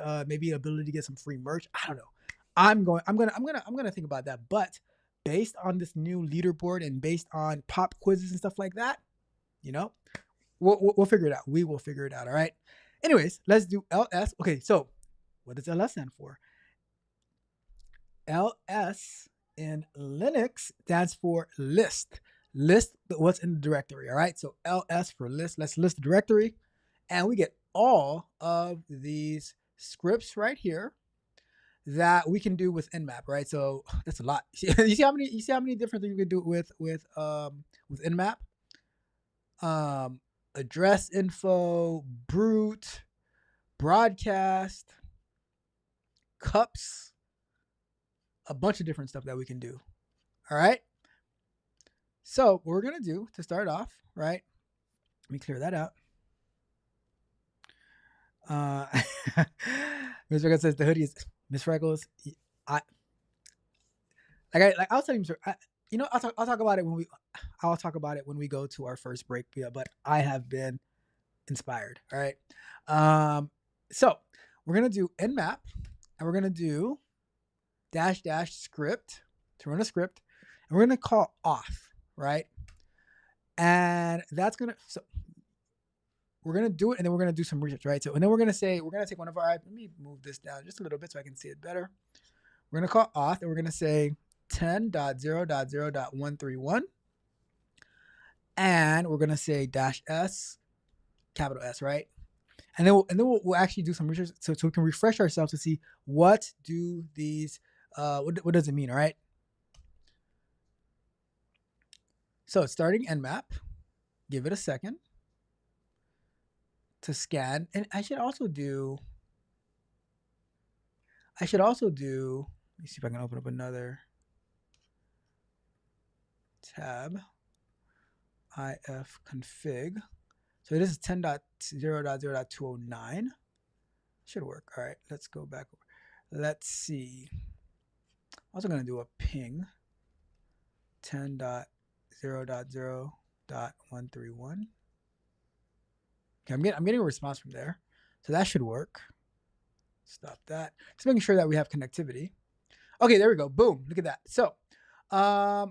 ability to get some free merch. I don't know. I'm gonna think about that. But based on this new leaderboard and based on pop quizzes and stuff like that, you know, we'll figure it out. We will figure it out. All right. Anyways, let's do LS. Okay, so what does LS stand for? LS in Linux stands for list. List what's in the directory. All right. So LS for list. Let's list the directory, and we get all of these scripts right here that we can do with Nmap. Right. So that's a lot. You see how many different things you can do with Nmap. Address info, brute, broadcast, cups, a bunch of different stuff that we can do. All right. So what we're gonna do to start off, right? Let me clear that out. Ms. Freckles says the hoodie is Miss Freckles. I'll tell you, I'll talk about it when we go to our first break. Yeah, but I have been inspired. All right. So we're gonna do Nmap, and we're gonna do -- script to run a script, and we're gonna call auth, right? And that's gonna we're gonna do it, and then we're gonna do some research, right? So and then we're gonna take one of our. Let me move this down just a little bit so I can see it better. We're gonna call auth, and we're gonna say 10.0.0.131, and we're gonna say -s, capital S, right? And then we'll actually do some research so we can refresh ourselves to see what do these what does it mean, all right? So starting Nmap, give it a second to scan, and I should also do. Let me see if I can open up another tab. ifconfig. So this is 10.0.0.209. Should work. All right, let's go back. Let's see. I'm also going to do a ping 10.0.0.131. Okay, I'm getting a response from there. So that should work. Stop that. Just making sure that we have connectivity. Okay, there we go. Boom. Look at that. So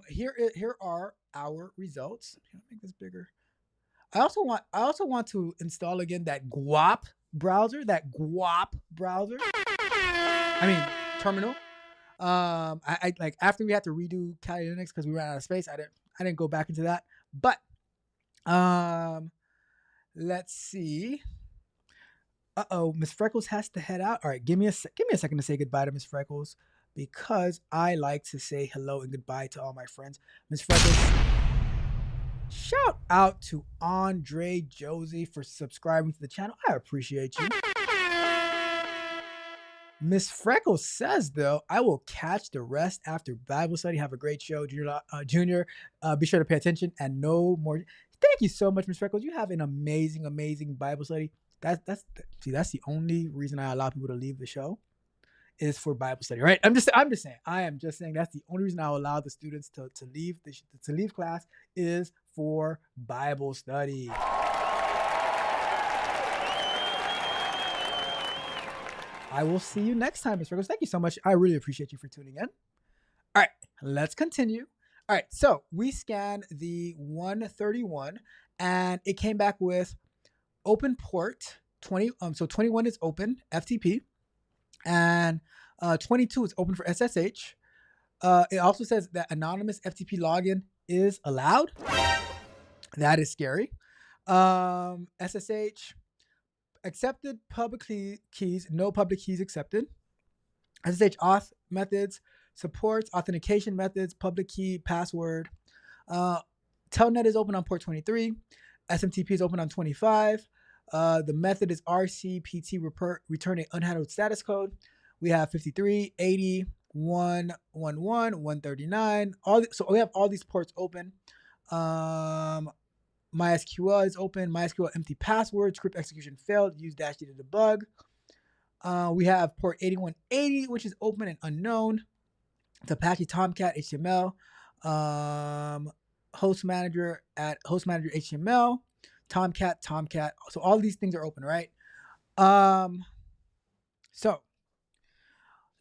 here are our results. Make this bigger. I also want to install again that guap browser. I mean terminal. I like after we had to redo Kali Linux because we ran out of space. I didn't go back into that. But let's see. Miss Freckles has to head out. All right, give me a second to say goodbye to Miss Freckles because I like to say hello and goodbye to all my friends. Miss Freckles, shout out to Andre Josie for subscribing to the channel. I appreciate you. Miss Freckles says, though, I will catch the rest after Bible study. Have a great show, Junior. Be sure to pay attention and no more. Thank you so much, Miss Freckles. You have an amazing, amazing Bible study. That's the only reason I allow people to leave the show is for Bible study, right? I'm just saying. I am just saying that's the only reason I allow the students to leave class is for Bible study. I will see you next time, Ms. Freckles. Thank you so much. I really appreciate you for tuning in. All right, let's continue. All right, so we scanned the 131, and it came back with open port 20. So 21 is open FTP, and 22 is open for SSH. It also says that anonymous FTP login is allowed. That is scary. SSH. Accepted public keys, no public keys accepted. SSH auth methods, supports authentication methods, public key, password. Telnet is open on port 23. SMTP is open on 25. The method is RCPT, return an unhandled status code. We have 53, 80, 111, 139. So we have all these ports open. MySQL is open. MySQL empty password. Script execution failed. Use -d to debug. We have port 8180, which is open and unknown. It's Apache Tomcat HTML. host manager at host manager HTML, Tomcat. So all these things are open, right? So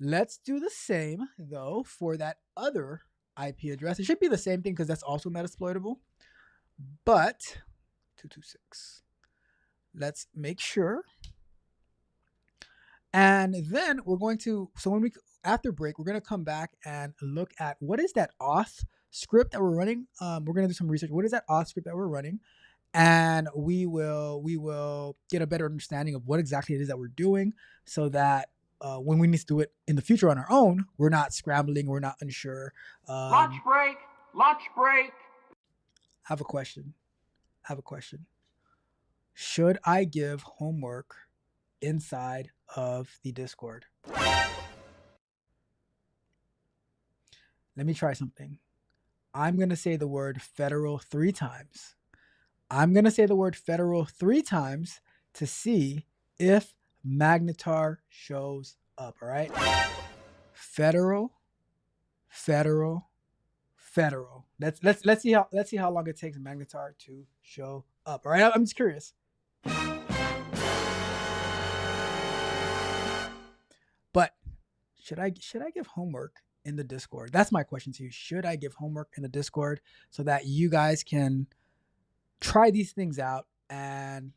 let's do the same though for that other IP address. It should be the same thing because that's also Metasploitable, but 226. Let's make sure. And then we're going to, so when we, after break, we're going to come back and look at what is that auth script that we're running. We're going to do some research. What is that auth script that we're running? And we will get a better understanding of what exactly it is that we're doing so that when we need to do it in the future on our own, we're not scrambling, we're not unsure. Lunch break! Lunch break! I have a question. Should I give homework inside of the Discord? Let me try something. I'm going to say the word federal 3 times. I'm going to say the word federal 3 times to see if Magnetar shows up, all right? Federal. Let's see how long it takes Magnetar to show up, all right? I'm just curious. But should I give homework in the Discord? That's my question to you. Should I give homework in the Discord so that you guys can try these things out and,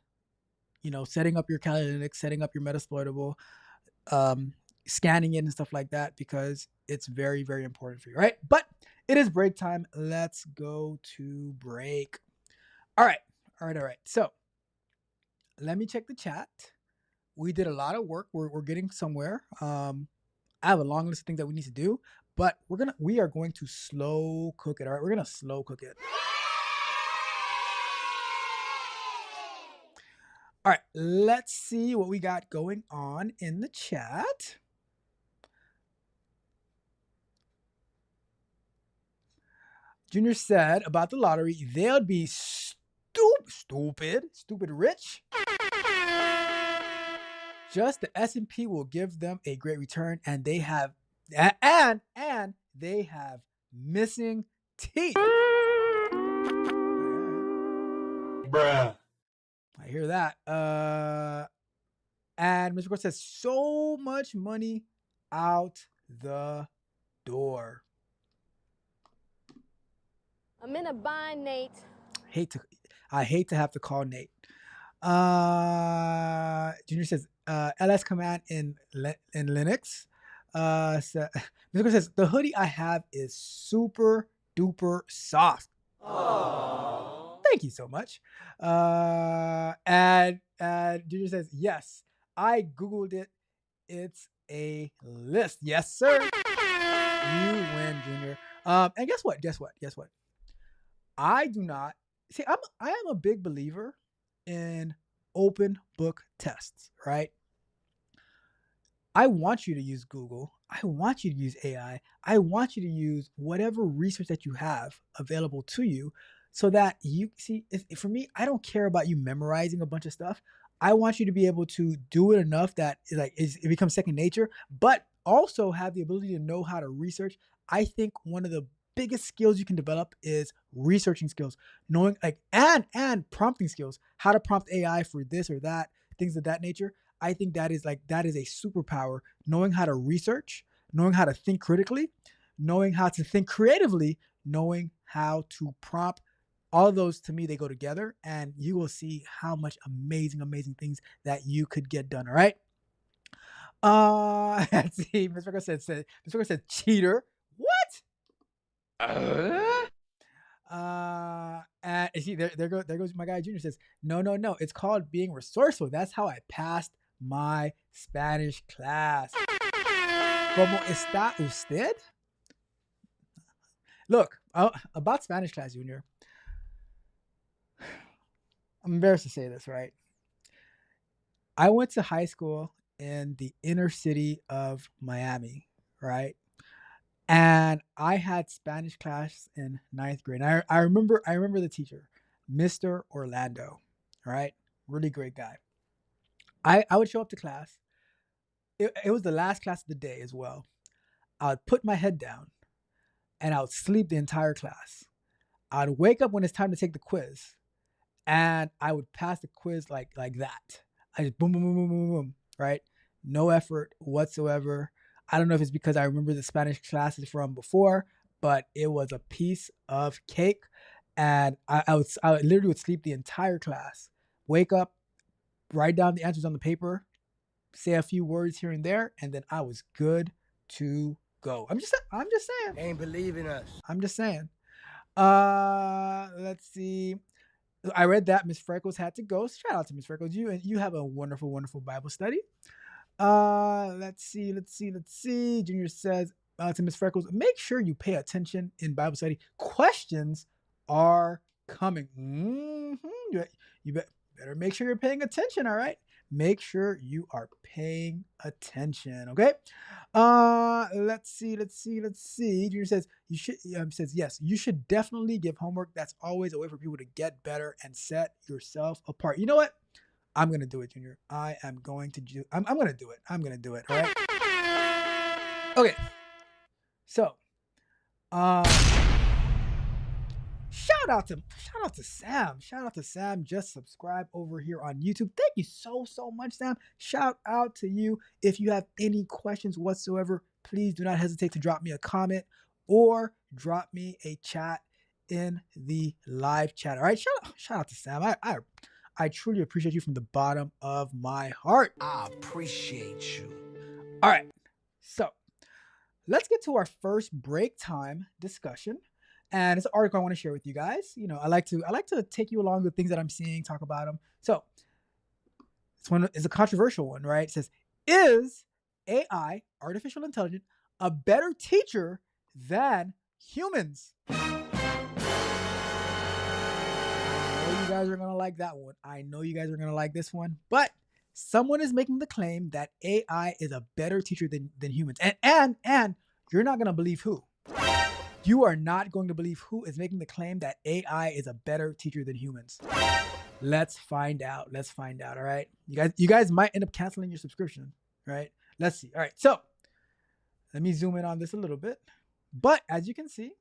setting up your Kali Linux, setting up your Metasploitable, scanning it and stuff like that, because it's very, very important for you, right? But it is break time. Let's go to break. All right. So let me check the chat. We did a lot of work. We're getting somewhere. I have a long list of things that we need to do, but we are going to slow cook it. All right, we're gonna slow cook it. All right, let's see what we got going on in the chat. Junior said about the lottery, they'll be stupid rich. Just the S&P will give them a great return, and they have missing teeth. Bruh. I hear that. And Mr. Gore says so much money out the door. I'm in a bind, Nate. I hate to have to call Nate. Junior says ls command in Linux. Mr. Gore says the hoodie I have is super duper soft. Aww. Thank you so much. And Junior says yes, I googled it. It's a list. Yes, sir. You win, Junior. And guess what? I do not see. I am a big believer in open book tests, right? I want you to use Google. I want you to use AI. I want you to use whatever research that you have available to you so that you see, for me, I don't care about you memorizing a bunch of stuff. I want you to be able to do it enough that it becomes second nature, but also have the ability to know how to research. I think one of the biggest skills you can develop is researching skills, knowing and prompting skills, how to prompt AI for this or that, things of that nature. I think that is a superpower, knowing how to research, knowing how to think critically, knowing how to think creatively, knowing how to prompt. All of those, to me, they go together, and you will see how much amazing things that you could get done. All right. Let's see. Mr. Rucker said cheater. What? And see, there goes my guy Junior says, no. It's called being resourceful. That's how I passed my Spanish class. ¿Cómo está usted? Look, about Spanish class, Junior. I'm embarrassed to say this, right? I went to high school in the inner city of Miami, right? And I had Spanish class in 9th grade. I remember the teacher, Mr. Orlando, right? Really great guy. I would show up to class. It was the last class of the day as well. I would put my head down and I would sleep the entire class. I'd wake up when it's time to take the quiz, and I would pass the quiz like that. I just boom, boom, boom, boom, boom, boom, right? No effort whatsoever. I don't know if it's because I remember the Spanish classes from before, but it was a piece of cake. And I literally would sleep the entire class, wake up, write down the answers on the paper, say a few words here and there, and then I was good to go. I'm just saying. Ain't believing us. I'm just saying. Let's see. I read that Miss Freckles had to go. Shout out to Miss Freckles. You have a wonderful, wonderful Bible study. Let's see. Junior says to Miss Freckles, make sure you pay attention in Bible study. Questions are coming. You better make sure you're paying attention. All right. Make sure you are paying attention. Okay. Let's see. Junior says you should. Says yes. You should definitely give homework. That's always a way for people to get better and set yourself apart. You know what? I'm gonna do it, Junior. I am going to do. I'm gonna do it. I'm gonna do it. All right. Okay. So, shout out to Sam. Shout out to Sam. Just subscribe over here on YouTube. Thank you so much, Sam. Shout out to you. If you have any questions whatsoever, please do not hesitate to drop me a comment or drop me a chat in the live chat. All right. Shout out to Sam. I truly appreciate you from the bottom of my heart. I appreciate you. All right. So let's get to our first break time discussion. And it's an article I want to share with you guys. You know, I like to take you along with things that I'm seeing, talk about them. So this one is a controversial one, right? It says, is AI, artificial intelligence, a better teacher than humans? You guys are gonna like that one. I know you guys are gonna like this one, but someone is making the claim that AI is a better teacher than humans, and you're not gonna believe who. You are not going to believe who is making the claim that AI is a better teacher than humans. Let's find out. All right, you guys might end up canceling your subscription. Right? Let's see. All right, so let me zoom in on this a little bit. But as you can see,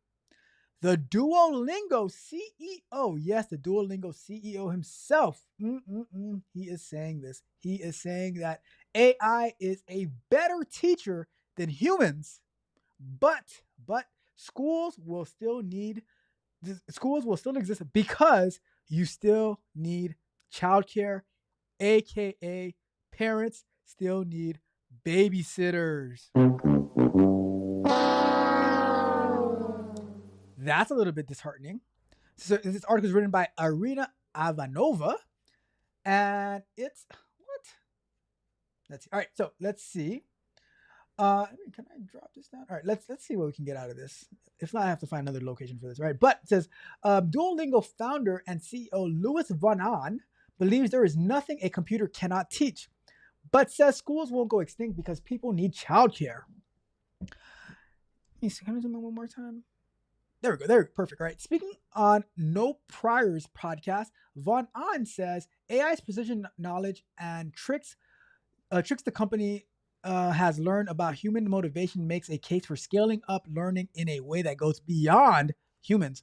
the Duolingo CEO, yes, the Duolingo CEO himself, he is saying this. He is saying that AI is a better teacher than humans, but schools will still exist because you still need childcare, aka parents still need babysitters. That's a little bit disheartening. So this article is written by Irina Ivanova, and it's what? Let's see. All right, so let's see. Can I drop this down? All right, let's see what we can get out of this. If not, I have to find another location for this. Right, but it says Duolingo founder and CEO Louis Van Aan believes there is nothing a computer cannot teach, but says schools won't go extinct because people need childcare. Let me see. Can I zoom in one more time? There we go. There, perfect. Right. Speaking on No Priors podcast, Von Ahn says AI's precision knowledge and tricks the company has learned about human motivation makes a case for scaling up learning in a way that goes beyond humans.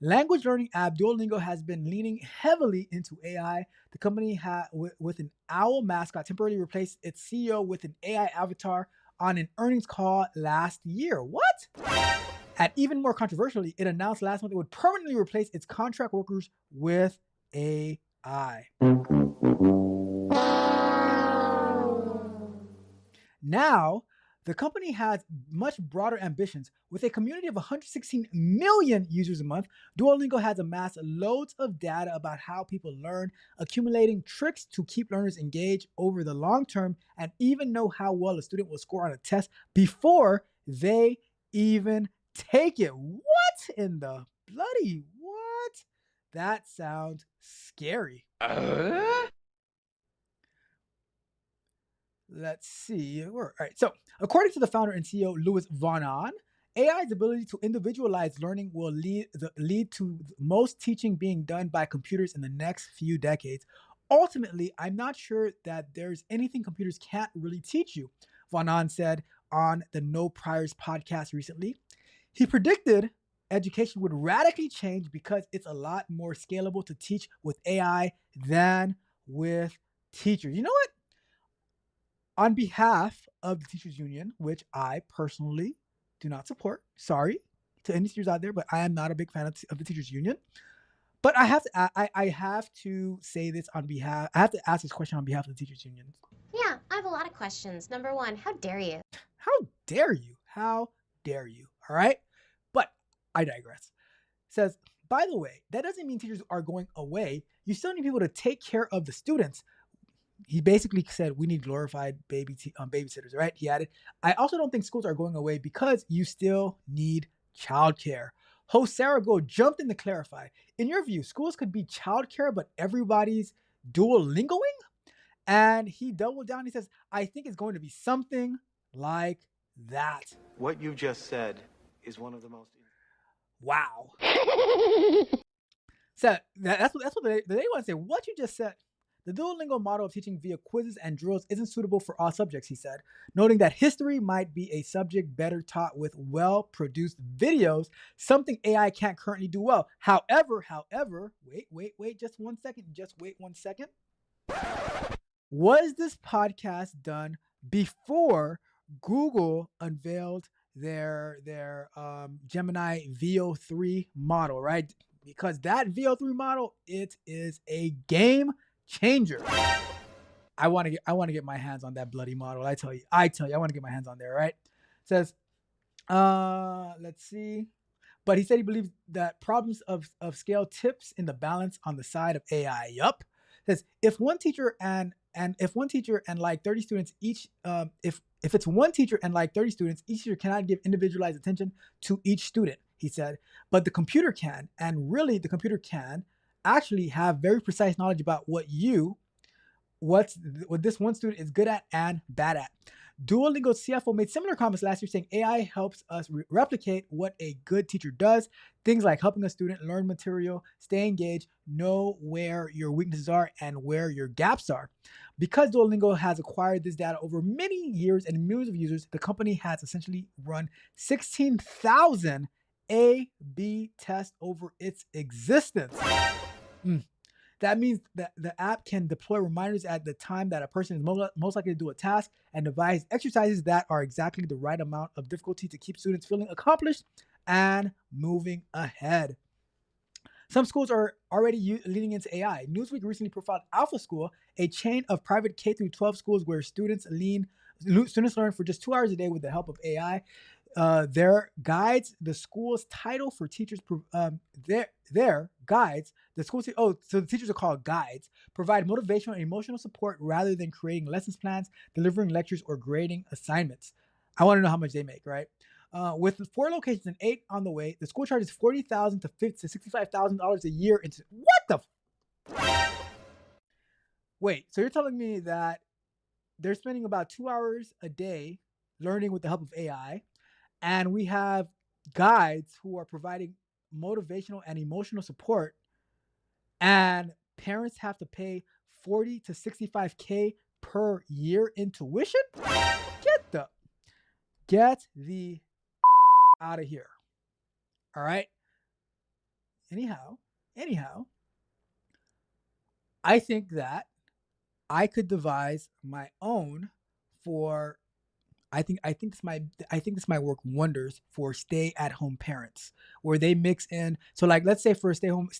Language learning app Duolingo has been leaning heavily into AI. The company with an owl mascot temporarily replaced its CEO with an AI avatar on an earnings call last year. What? And even more controversially, it announced last month it would permanently replace its contract workers with AI. Now, the company has much broader ambitions. With a community of 116 million users a month, Duolingo has amassed loads of data about how people learn, accumulating tricks to keep learners engaged over the long term, and even know how well a student will score on a test before they even take it. What in the bloody what? That sounds scary. Let's see. All right. So, according to the founder and CEO Louis Van Aan, AI's ability to individualize learning will lead to most teaching being done by computers in the next few decades. Ultimately, I'm not sure that there's anything computers can't really teach you, Van Aan said on the No Priors podcast recently. He predicted education would radically change because it's a lot more scalable to teach with AI than with teachers. You know what? On behalf of the teachers union, which I personally do not support, sorry to any teachers out there, but I am not a big fan of the teachers union. But I have to say this on behalf. I have to ask this question on behalf of the teachers union. Yeah, I have a lot of questions. Number one, how dare you? How dare you? How dare you? All right. But I digress. Says, by the way, that doesn't mean teachers are going away. You still need people to take care of the students. He basically said we need glorified babysitters, right? He added, I also don't think schools are going away because you still need childcare. Host Sarah Go jumped in to clarify. In your view, schools could be childcare, but everybody's Duolingoing? And he doubled down. He says, I think it's going to be something like that. What you just said is one of the most... Wow. So that's what they want to say. What you just said. The Duolingo model of teaching via quizzes and drills isn't suitable for all subjects, he said, noting that history might be a subject better taught with well-produced videos, something AI can't currently do well. However, wait, just one second. Was this podcast done before Google unveiled their Gemini VO3 model, right? Because that VO3 model, it is a game changer. I want to get my hands on that bloody model. I tell you, I want to get my hands on there, right? It says, let's see. But he said he believes that problems of scale tips in the balance on the side of AI. Yup. Says if one teacher and like 30 students each, if it's one teacher and like 30 students, each teacher cannot give individualized attention to each student, he said. But the computer can, and really the computer can actually have very precise knowledge about what this one student is good at and bad at. Duolingo CFO made similar comments last year saying AI helps us replicate what a good teacher does. Things like helping a student learn material, stay engaged, know where your weaknesses are and where your gaps are. Because Duolingo has acquired this data over many years and millions of users, the company has essentially run 16,000 A/B tests over its existence. That means that the app can deploy reminders at the time that a person is most likely to do a task and devise exercises that are exactly the right amount of difficulty to keep students feeling accomplished and moving ahead. Some schools are already leaning into AI. Newsweek recently profiled Alpha School, a chain of private K-12 schools where students learn for just 2 hours a day with the help of AI. Their guides, the school's title for teachers, their guides, so the teachers are called guides, provide motivational and emotional support rather than creating lessons plans, delivering lectures, or grading assignments. I want to know how much they make, right? With 4 locations and 8 on the way, the school charges $40,000 to $65,000 a year. What the? Wait, so you're telling me that they're spending about 2 hours a day learning with the help of AI, and we have guides who are providing motivational and emotional support, and parents have to pay $40 to $65K per year in tuition? Get the out of here. All right. Anyhow, I think that I could devise my own for. I think this might work wonders for stay-at-home parents, where they mix in. So, like, let's say for a stay-at-home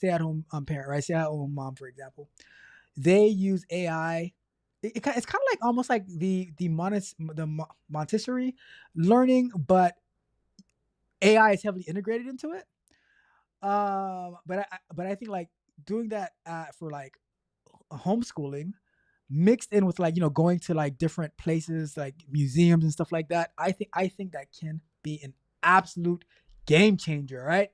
parent, right? Stay-at-home mom, for example, they use AI. It's kind of like almost like the Montessori learning, but AI is heavily integrated into it. But I think like doing that for like homeschooling, mixed in with like, going to like different places like museums and stuff like that. I think that can be an absolute game changer, right?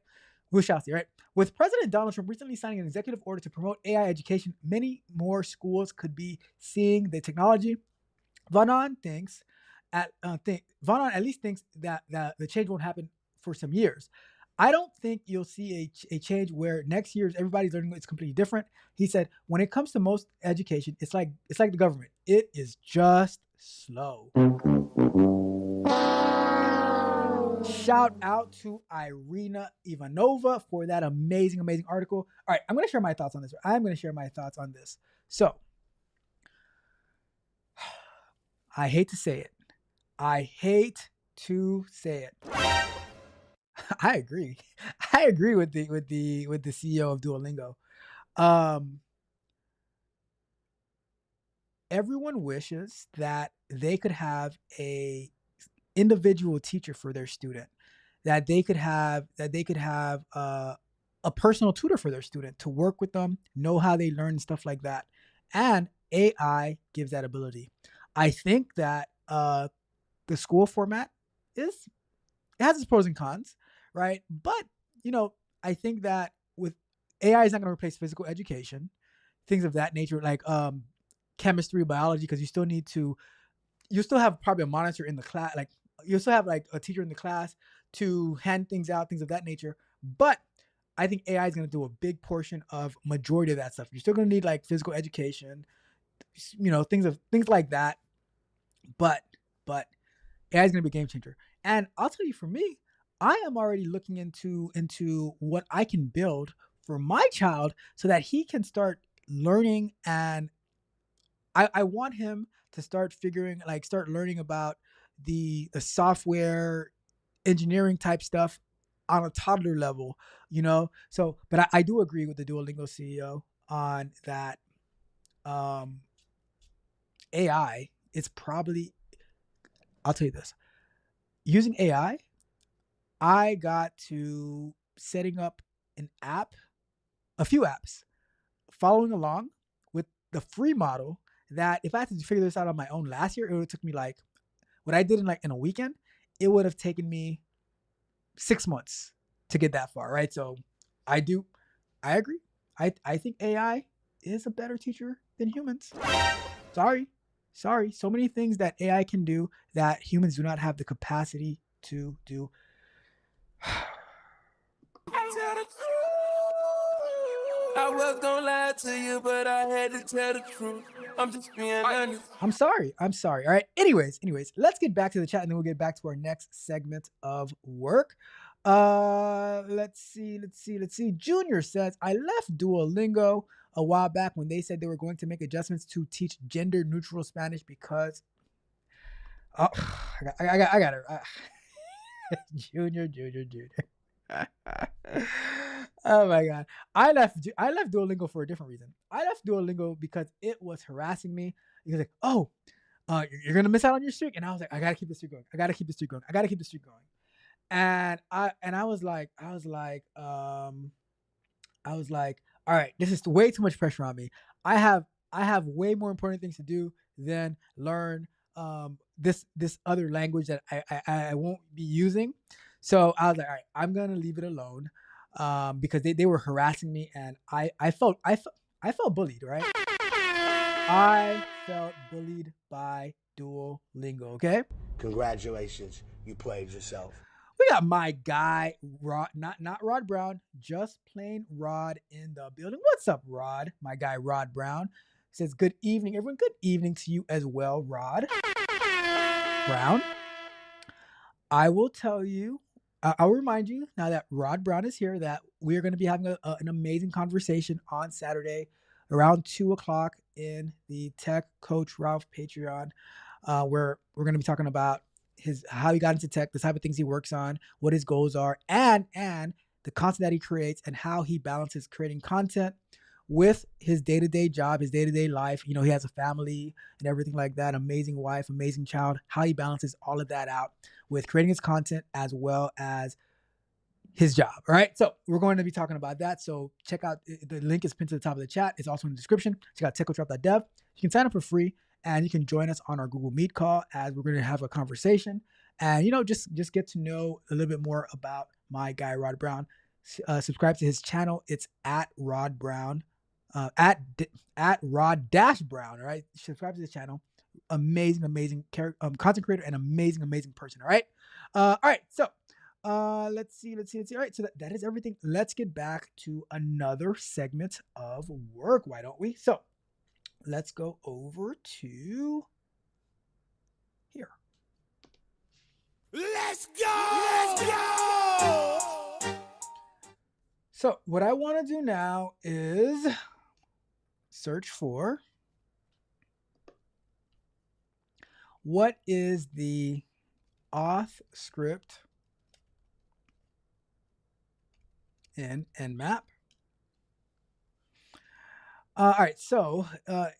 We shall see, right? With President Donald Trump recently signing an executive order to promote AI education, many more schools could be seeing the technology. Vanan at least thinks that the change won't happen for some years. I don't think you'll see a change where next year's everybody's learning it's completely different. He said, when it comes to most education, it's like the government. It is just slow. Shout out to Irina Ivanova for that amazing, amazing article. All right, I'm going to share my thoughts on this. So, I hate to say it. I agree. I agree with the CEO of Duolingo. Um, Everyone wishes that they could have a individual teacher for their student, that they could have a personal tutor for their student to work with them, know how they learn and stuff like that. And AI gives that ability. I think that the school format is it has its pros and cons, right? But I think that with AI is not going to replace physical education, things of that nature, like chemistry, biology, because you still have probably a monitor in the class, like you still have like a teacher in the class to hand things out, things of that nature. But I think AI is going to do a big portion of majority of that stuff. You're still going to need like physical education, things like that. But AI is going to be a game changer. And I'll tell you, for me, I am already looking into what I can build for my child so that he can start learning. And I want him to start learning about the software engineering type stuff on a toddler level, So, but I do agree with the Duolingo CEO on that. AI is probably, I'll tell you this, using AI, I got to setting up a few apps, following along with the free model. That if I had to figure this out on my own last year, it would have took me like what I did in a weekend. It would have taken me 6 months to get that far, right? So I agree. I think AI is a better teacher than humans. Sorry. So many things that AI can do that humans do not have the capacity to do. I was gonna lie to you, but I had to tell the truth. I'm just being honest. I'm sorry. All right. Anyways, let's get back to the chat and then we'll get back to our next segment of work. Let's see. Junior says, I left Duolingo a while back when they said they were going to make adjustments to teach gender neutral Spanish because I got it. Junior. Oh my god. I left Duolingo for a different reason. I left Duolingo because it was harassing me. He was like, "Oh, you're gonna miss out on your streak," and I was like, "I gotta keep the streak going. And I was like, all right, this is way too much pressure on me. I have way more important things to do than learn this other language that I won't be using. So I was like, all right, I'm gonna leave it alone because they were harassing me, and I felt bullied, right? I felt bullied by Duolingo. Okay. Congratulations, you played yourself. We got my guy Rod, not Rod Brown, just plain Rod in the building. What's up, Rod? My guy Rod Brown says, "Good evening, everyone. Good evening to you as well, Rod Brown." I will tell you, I'll remind you now that Rod Brown is here that we are going to be having an amazing conversation on Saturday around 2:00 in the Tech Coach Ralph Patreon, where we're going to be talking about how he got into tech, the type of things he works on, what his goals are, and the content that he creates, and how he balances creating content with his day-to-day job, his day-to-day life. He has a family and everything like that, amazing wife, amazing child, how he balances all of that out with creating his content as well as his job. All right. So we're going to be talking about that. So check out, the link is pinned to the top of the chat. It's also in the description. Check out techcoachralph.dev. You can sign up for free and you can join us on our Google Meet call as we're going to have a conversation and, just get to know a little bit more about my guy, Rod Brown. Subscribe to his channel. It's at Rod Brown, at Rod Brown. All right. Subscribe to his channel. Amazing content creator and amazing person. All right. All right. So, let's see. All right. So that is everything. Let's get back to another segment of work. Why don't we? So let's go over to here. Let's go! So what I want to do now is search for what is the auth script in Nmap. All right, so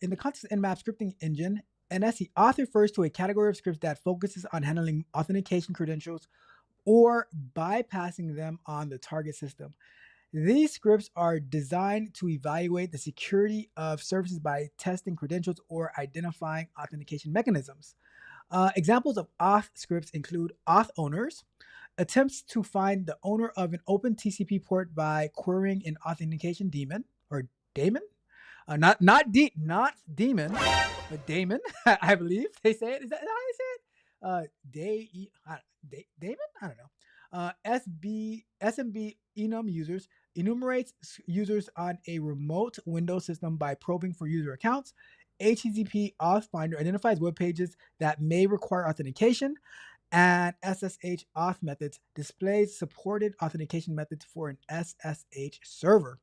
in the context of Nmap scripting engine, NSE auth refers to a category of scripts that focuses on handling authentication credentials or bypassing them on the target system. These scripts are designed to evaluate the security of services by testing credentials or identifying authentication mechanisms. Examples of auth scripts include auth owners, attempts to find the owner of an open TCP port by querying an authentication daemon or daemon. Not demon, but daemon. I believe they say it. Is that how they say it? Daemon. I don't know. SMB enum users enumerates users on a remote Windows system by probing for user accounts. HTTP auth finder identifies web pages that may require authentication, and SSH auth methods displays supported authentication methods for an SSH server.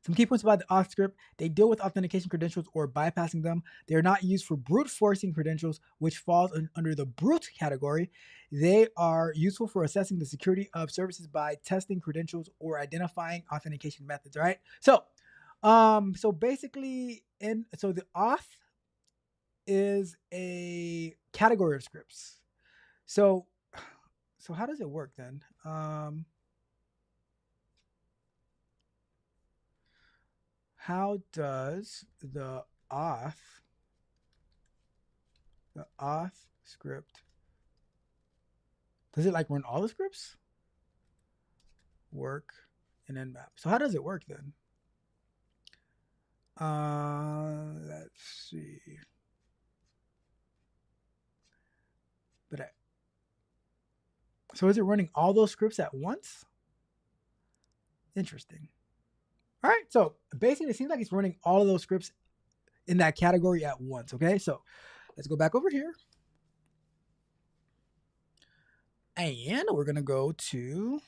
Some key points about the auth script: they deal with authentication credentials or bypassing them. They are not used for brute forcing credentials, which falls under the brute category. They are useful for assessing the security of services by testing credentials or identifying authentication methods. All right. So basically, the auth is a category of scripts. So how does it work then? How does the auth script, does it like run all the scripts? Work in Nmap. So how does it work then? Let's see. So is it running all those scripts at once? Interesting. All right, so basically it seems like it's running all of those scripts in that category at once, okay? So let's go back over here. And we're gonna go to,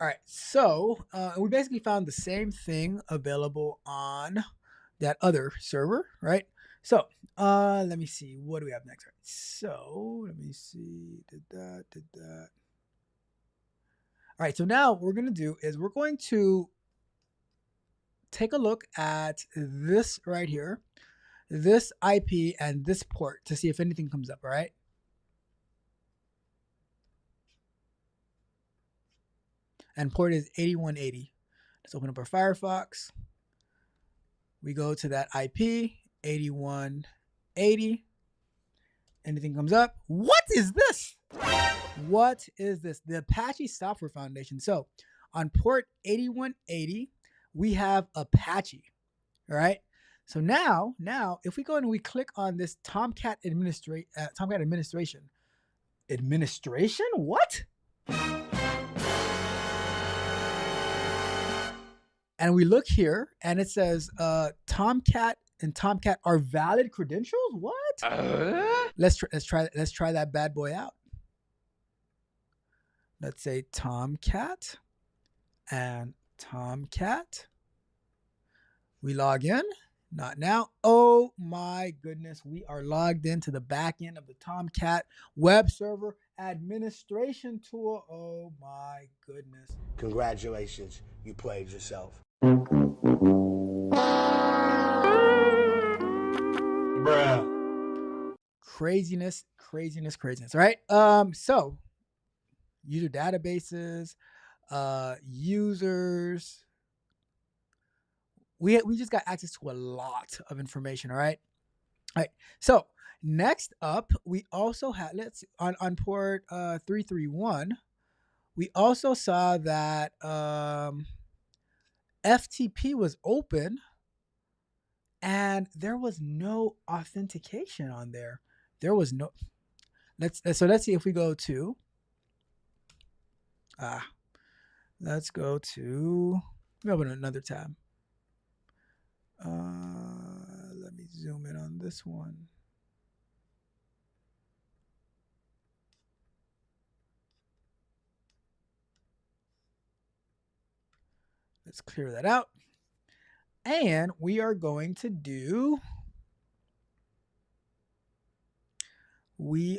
all right, so we basically found the same thing available on that other server, right? So let me see, what do we have next? Right, so let me see, did that. All right, so now what we're gonna do is we're going to take a look at this right here, this IP and this port to see if anything comes up, all right? And port is 8180. Let's open up our Firefox. We go to that IP, 8180. Anything comes up? What is this? What is this? The Apache Software Foundation. So on port 8180, we have Apache, all right? So now, if we go and we click on this Tomcat administration, what? And we look here, and it says Tomcat and Tomcat are valid credentials. What? Let's try that bad boy out. Let's say Tomcat and Tomcat. We log in. Not now. Oh my goodness, we are logged into the back end of the Tomcat web server administration tool. Oh my goodness. Congratulations, you played yourself. Bruh. Craziness. All right. So user databases, users. We just got access to a lot of information, all right? All right, so next up, we also had, on port 331, we also saw that FTP was open and there was no authentication on there. There was no, let's see if we go to, let's go to, let me open another tab. Let me zoom in on this one. Let's clear that out. And we are going to do 10.0.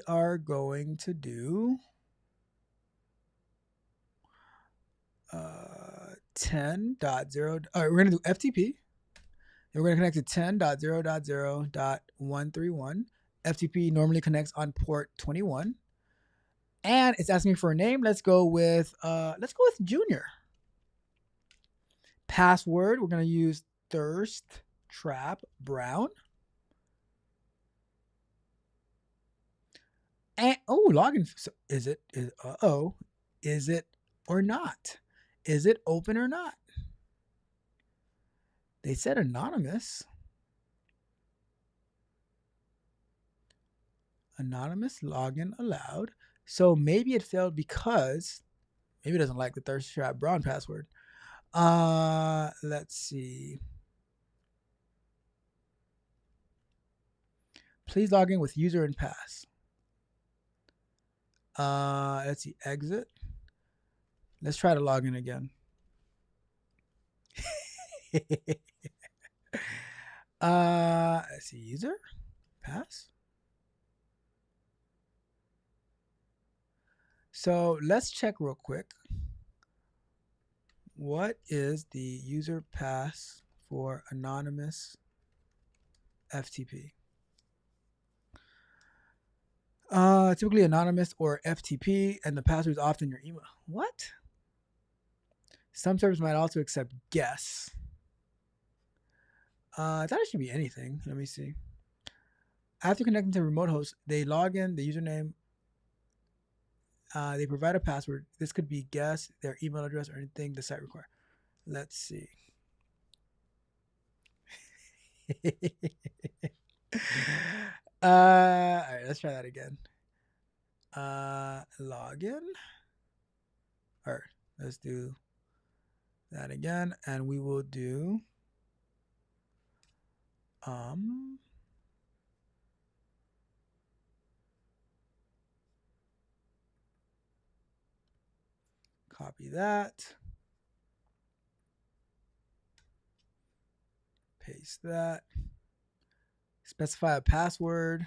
All right, we're going to do FTP. And we're going to connect to 10.0.0.131. FTP normally connects on port 21. And it's asking me for a name. Let's go with Junior. Password, we're going to use Thirst Trap Brown. And login. So is it or not? Is it open or not? They said anonymous. Anonymous login allowed. So maybe it failed because maybe it doesn't like the Thirst Trap Brown password. Let's see. Please log in with user and pass. Let's see, exit. Let's try to log in again. Let's see, user, pass. So let's check real quick. What is the user pass for anonymous FTP? Typically anonymous or FTP, and the password is often your email. What? Some servers might also accept guess. That should be anything. Let me see. After connecting to a remote host, they log in the username. They provide a password. This could be guess, their email address, or anything the site requires. Let's see. All right, let's try that again. Login. All right, let's do that again, and we will do copy that, paste that, specify a password.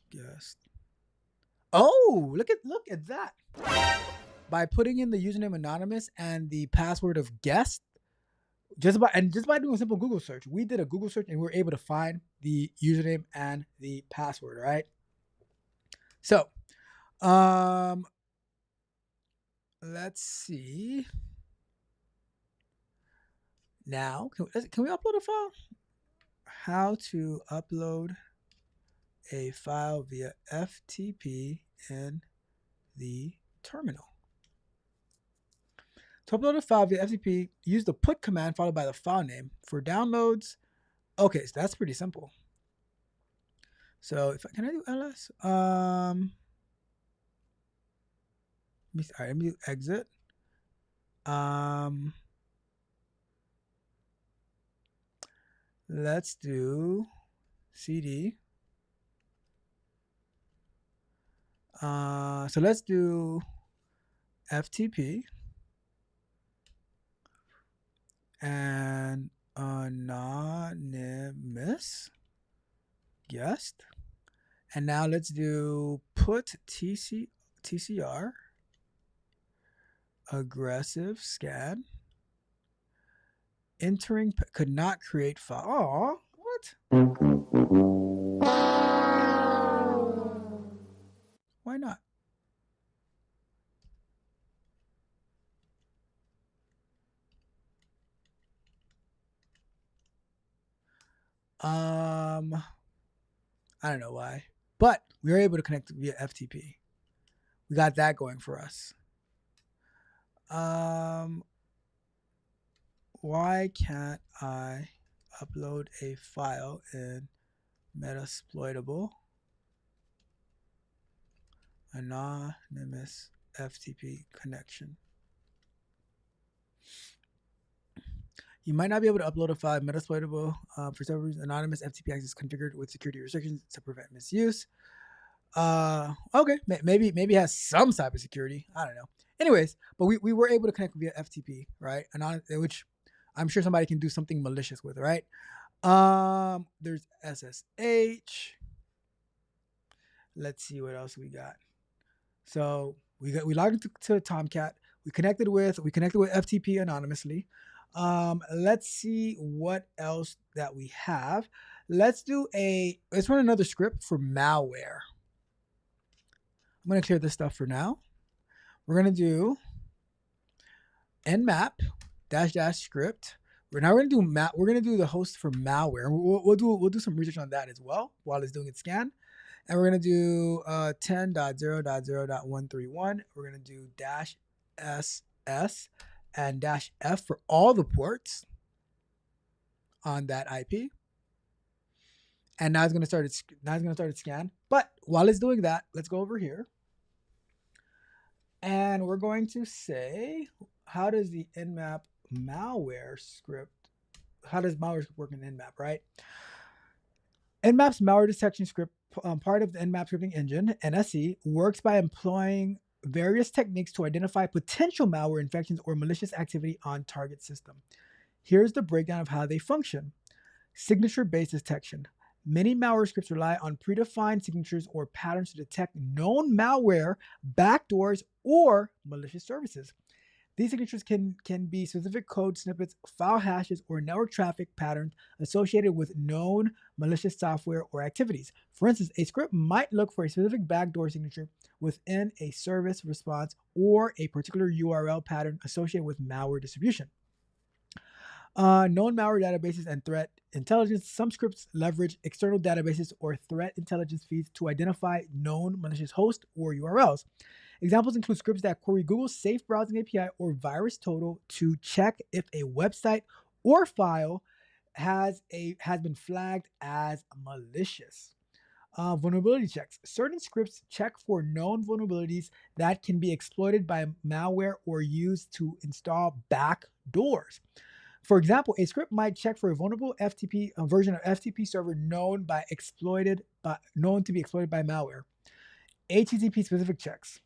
Guest. Oh, look at that. By putting in the username anonymous and the password of guest, just by doing a simple Google search, we did a Google search and we were able to find the username and the password, right? So, let's see. Now, can we upload a file? How to upload a file via FTP in the terminal. To upload a file via FTP, use the put command followed by the file name. For downloads, okay, so that's pretty simple. So can I do ls? Let me do exit. Let's do cd. So let's do FTP and anonymous guest. And now let's do put TCR aggressive scan. Entering could not create file. Oh, what? Why not? I don't know why, but we were able to connect via FTP. We got that going for us. Why can't I upload a file in Metasploitable anonymous FTP connection? You might not be able to upload a file in Metasploitable for some reason. Anonymous FTP access is configured with security restrictions to prevent misuse. Okay, maybe it has some cybersecurity. I don't know. Anyways, but we were able to connect via FTP, right? And which I'm sure somebody can do something malicious with, right? There's SSH. Let's see what else we got. So we logged into to Tomcat. We connected with FTP anonymously. Let's see what else that we have. Let's run another script for malware. I'm gonna clear this stuff for now. We're gonna do nmap -- script. We're gonna do the host for malware. We'll do some research on that as well while it's doing its scan. And we're gonna do 10.0.0.131. We're gonna do -SS and -F for all the ports on that IP. And now it's gonna start its scan. But while it's doing that, let's go over here. And we're going to say, how does the nmap malware script, how does malware script work in nmap, right? Nmap's malware detection script, part of the Nmap scripting engine, NSE, works by employing various techniques to identify potential malware infections or malicious activity on target system. Here's the breakdown of how they function. Signature-based detection. Many malware scripts rely on predefined signatures or patterns to detect known malware, backdoors, or malicious services. These signatures can be specific code snippets, file hashes, or network traffic patterns associated with known malicious software or activities. For instance, a script might look for a specific backdoor signature within a service response or a particular URL pattern associated with malware distribution. Known malware databases and threat intelligence. Some scripts leverage external databases or threat intelligence feeds to identify known malicious hosts or URLs. Examples include scripts that query Google's Safe Browsing API or VirusTotal to check if a website or file has been flagged as malicious. Vulnerability checks. Certain scripts check for known vulnerabilities that can be exploited by malware or used to install backdoors. For example, a script might check for a vulnerable FTP version of FTP server known to be exploited by malware. HTTP specific checks.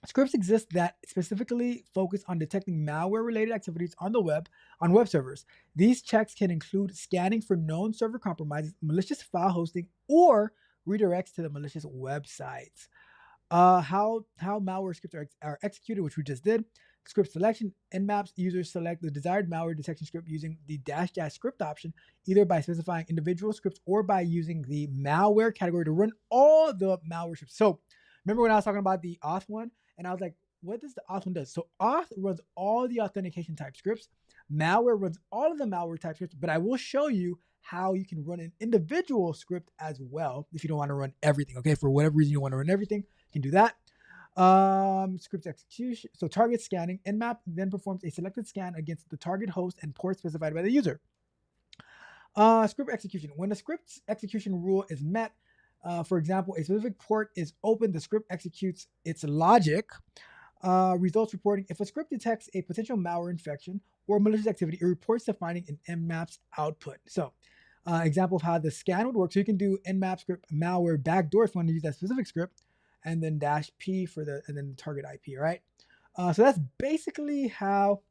Scripts exist that specifically focus on detecting malware-related activities on web servers. These checks can include scanning for known server compromises, malicious file hosting, or redirects to the malicious websites. How malware scripts are executed, which we just did. Script selection. Nmaps users select the desired malware detection script using the -- script option, either by specifying individual scripts or by using the malware category to run all the malware scripts. So remember when I was talking about the auth one, and I was like, what does the auth one do? So auth runs all the authentication type scripts. Malware runs all of the malware type scripts, but I will show you how you can run an individual script as well if you don't want to run everything. Okay, for whatever reason you want to run everything, you can do that. Script execution. So target scanning. Nmap then performs a selected scan against the target host and port specified by the user. Script execution. When the script's execution rule is met, for example, a specific port is open, the script executes its logic. Results reporting. If a script detects a potential malware infection or malicious activity, it reports the finding in Nmap's output. So, example of how the scan would work. So you can do Nmap script malware backdoor if you want to use that specific script, and then -P and then the target IP, right? So that's basically how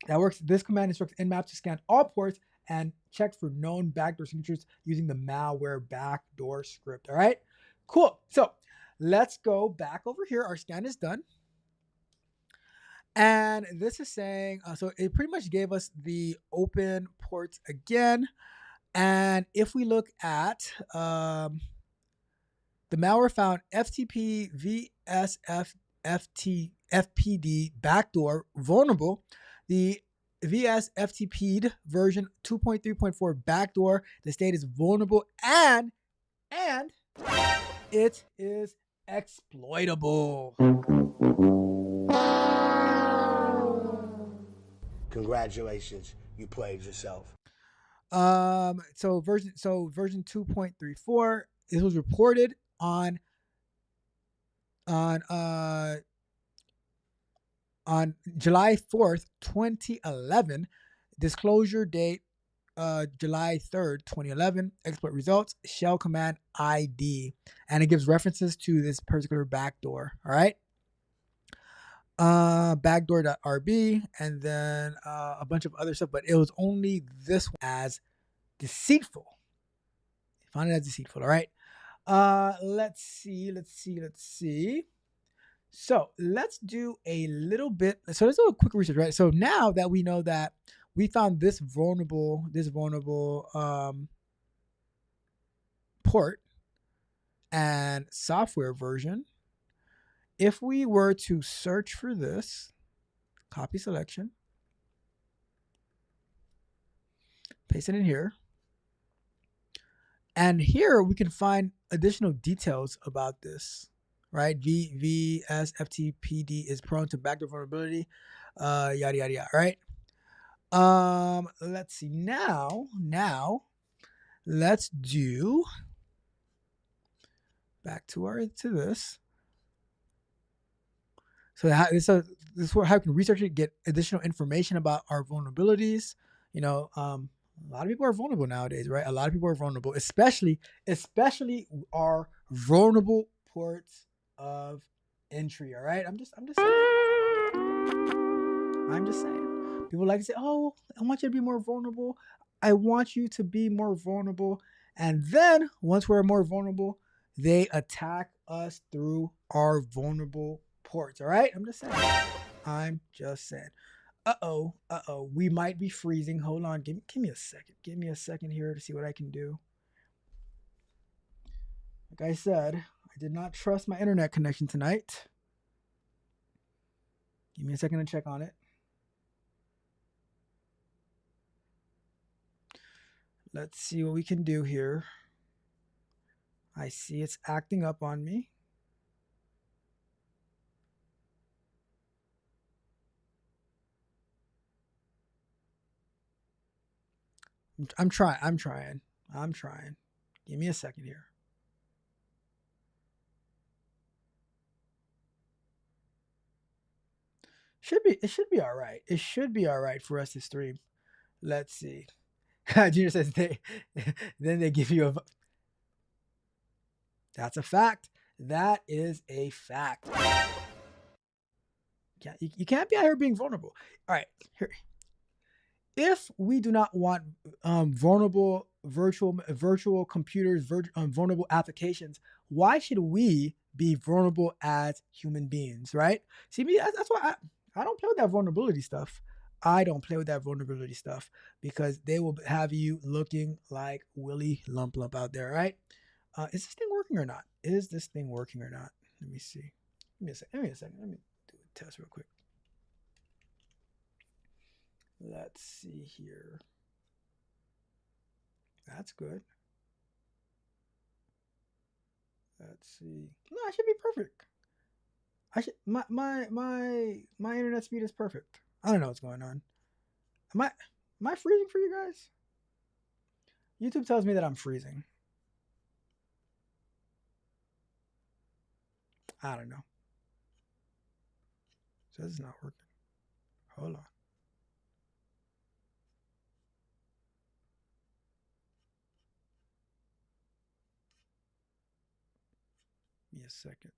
that works. This command instructs Nmap to scan all ports and check for known backdoor signatures using the malware backdoor script. All right, cool. So let's go back over here. Our scan is done. And this is saying, so it pretty much gave us the open ports again. And if we look at the malware found FTP VSFTFPD backdoor vulnerable, the VSFTP'd version 2.3.4 backdoor, the state is vulnerable and it is exploitable. Congratulations, you played yourself. So version 2.34, this was reported on July 4th, 2011. Disclosure date July 3rd, 2011. Exploit results, shell command ID, and it gives references to this particular backdoor. All right. backdoor.rb, and then a bunch of other stuff, but it was only this one as deceitful. Found it as deceitful. All right. Let's see. So let's do a little bit. So let's do a quick research, right? So now that we know that we found this vulnerable port and software version, if we were to search for this, copy selection, paste it in here, and here we can find additional details about this, right? VSFTPD is prone to backdoor vulnerability, yada yada yada, right? Let's see. Now let's do back to this. So this is how we can research it, get additional information about our vulnerabilities. You know, a lot of people are vulnerable nowadays, right? A lot of people are vulnerable, especially our vulnerable ports of entry. All right, I'm just saying. People like to say, "Oh, I want you to be more vulnerable. I want you to be more vulnerable." And then once we're more vulnerable, they attack us through our vulnerable ports. All right, I'm just saying. Uh-oh. We might be freezing. Hold on. Give me a second. Give me a second here to see what I can do. Like I said, I did not trust my internet connection tonight. Give me a second to check on it. Let's see what we can do here. I see it's acting up on me. I'm trying. Give me a second here. It should be all right. It should be all right for us to stream. Let's see. Junior says then they give you a. That's a fact. That is a fact. You can't be out here being vulnerable. All right, here. If we do not want vulnerable virtual computers, vulnerable applications, why should we be vulnerable as human beings, right? See, me, that's why I don't play with that vulnerability stuff. I don't play with that vulnerability stuff because they will have you looking like Willy Lump Lump out there, right? Is this thing working or not? Let me see. Give me a second. Let me do a test real quick. Let's see here. That's good. Let's see. No, I should be perfect. My internet speed is perfect. I don't know what's going on. Am I freezing for you guys? YouTube tells me that I'm freezing. I don't know. So this is not working. Hold on. Give me a second.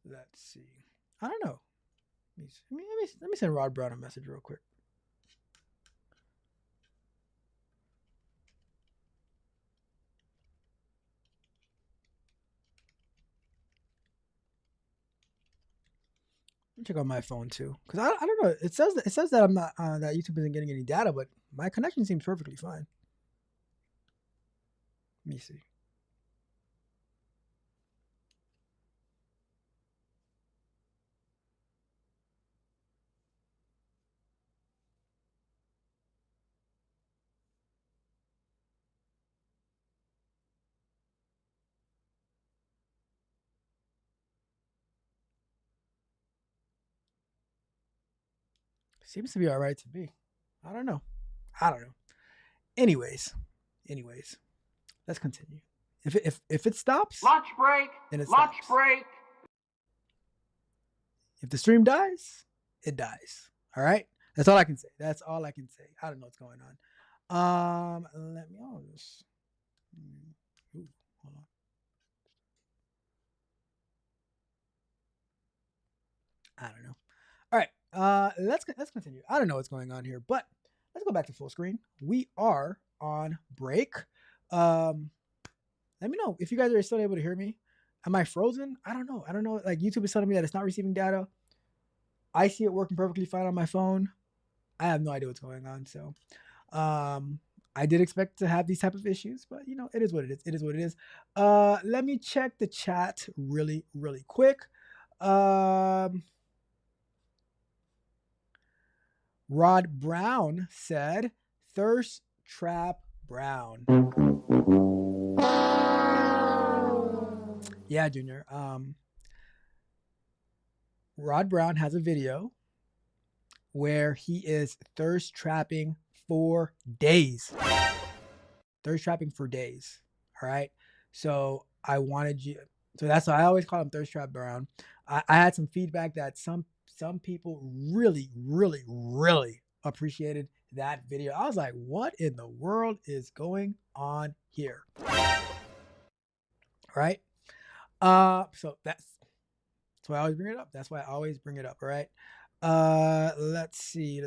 Let's see. I don't know. Let me send Rod Brown a message real quick. Check out my phone too, because I don't know. It says that I'm not that YouTube isn't getting any data, but my connection seems perfectly fine. Let me see. Seems to be all right to me. I don't know. Anyways, let's continue. If it stops, lunch break. Then it Lunch stops. break. If the stream dies, it dies. All right. That's all I can say. That's all I can say. I don't know what's going on. Let me. Oh, this. Ooh, hold on. I don't know. All right. Let's continue. I don't know what's going on here, but let's go back to full screen. We are on break. Let me know if you guys are still able to hear me. Am I frozen? I don't know. Like YouTube is telling me that it's not receiving data. I see it working perfectly fine on my phone. I have no idea what's going on. So, I did expect to have these type of issues, but you know, it is what it is. It is what it is. Let me check the chat really quick. Rod Brown said, "Thirst Trap Brown." Yeah, Junior. Rod Brown has a video where he is thirst trapping for days. Thirst trapping for days. All right. So I wanted you. So that's why I always call him Thirst Trap Brown. I had some feedback that some people really appreciated that video. I was like, what in the world is going on here? Right? So that's why I always bring it up. That's why I always bring it up. All right. Let's see.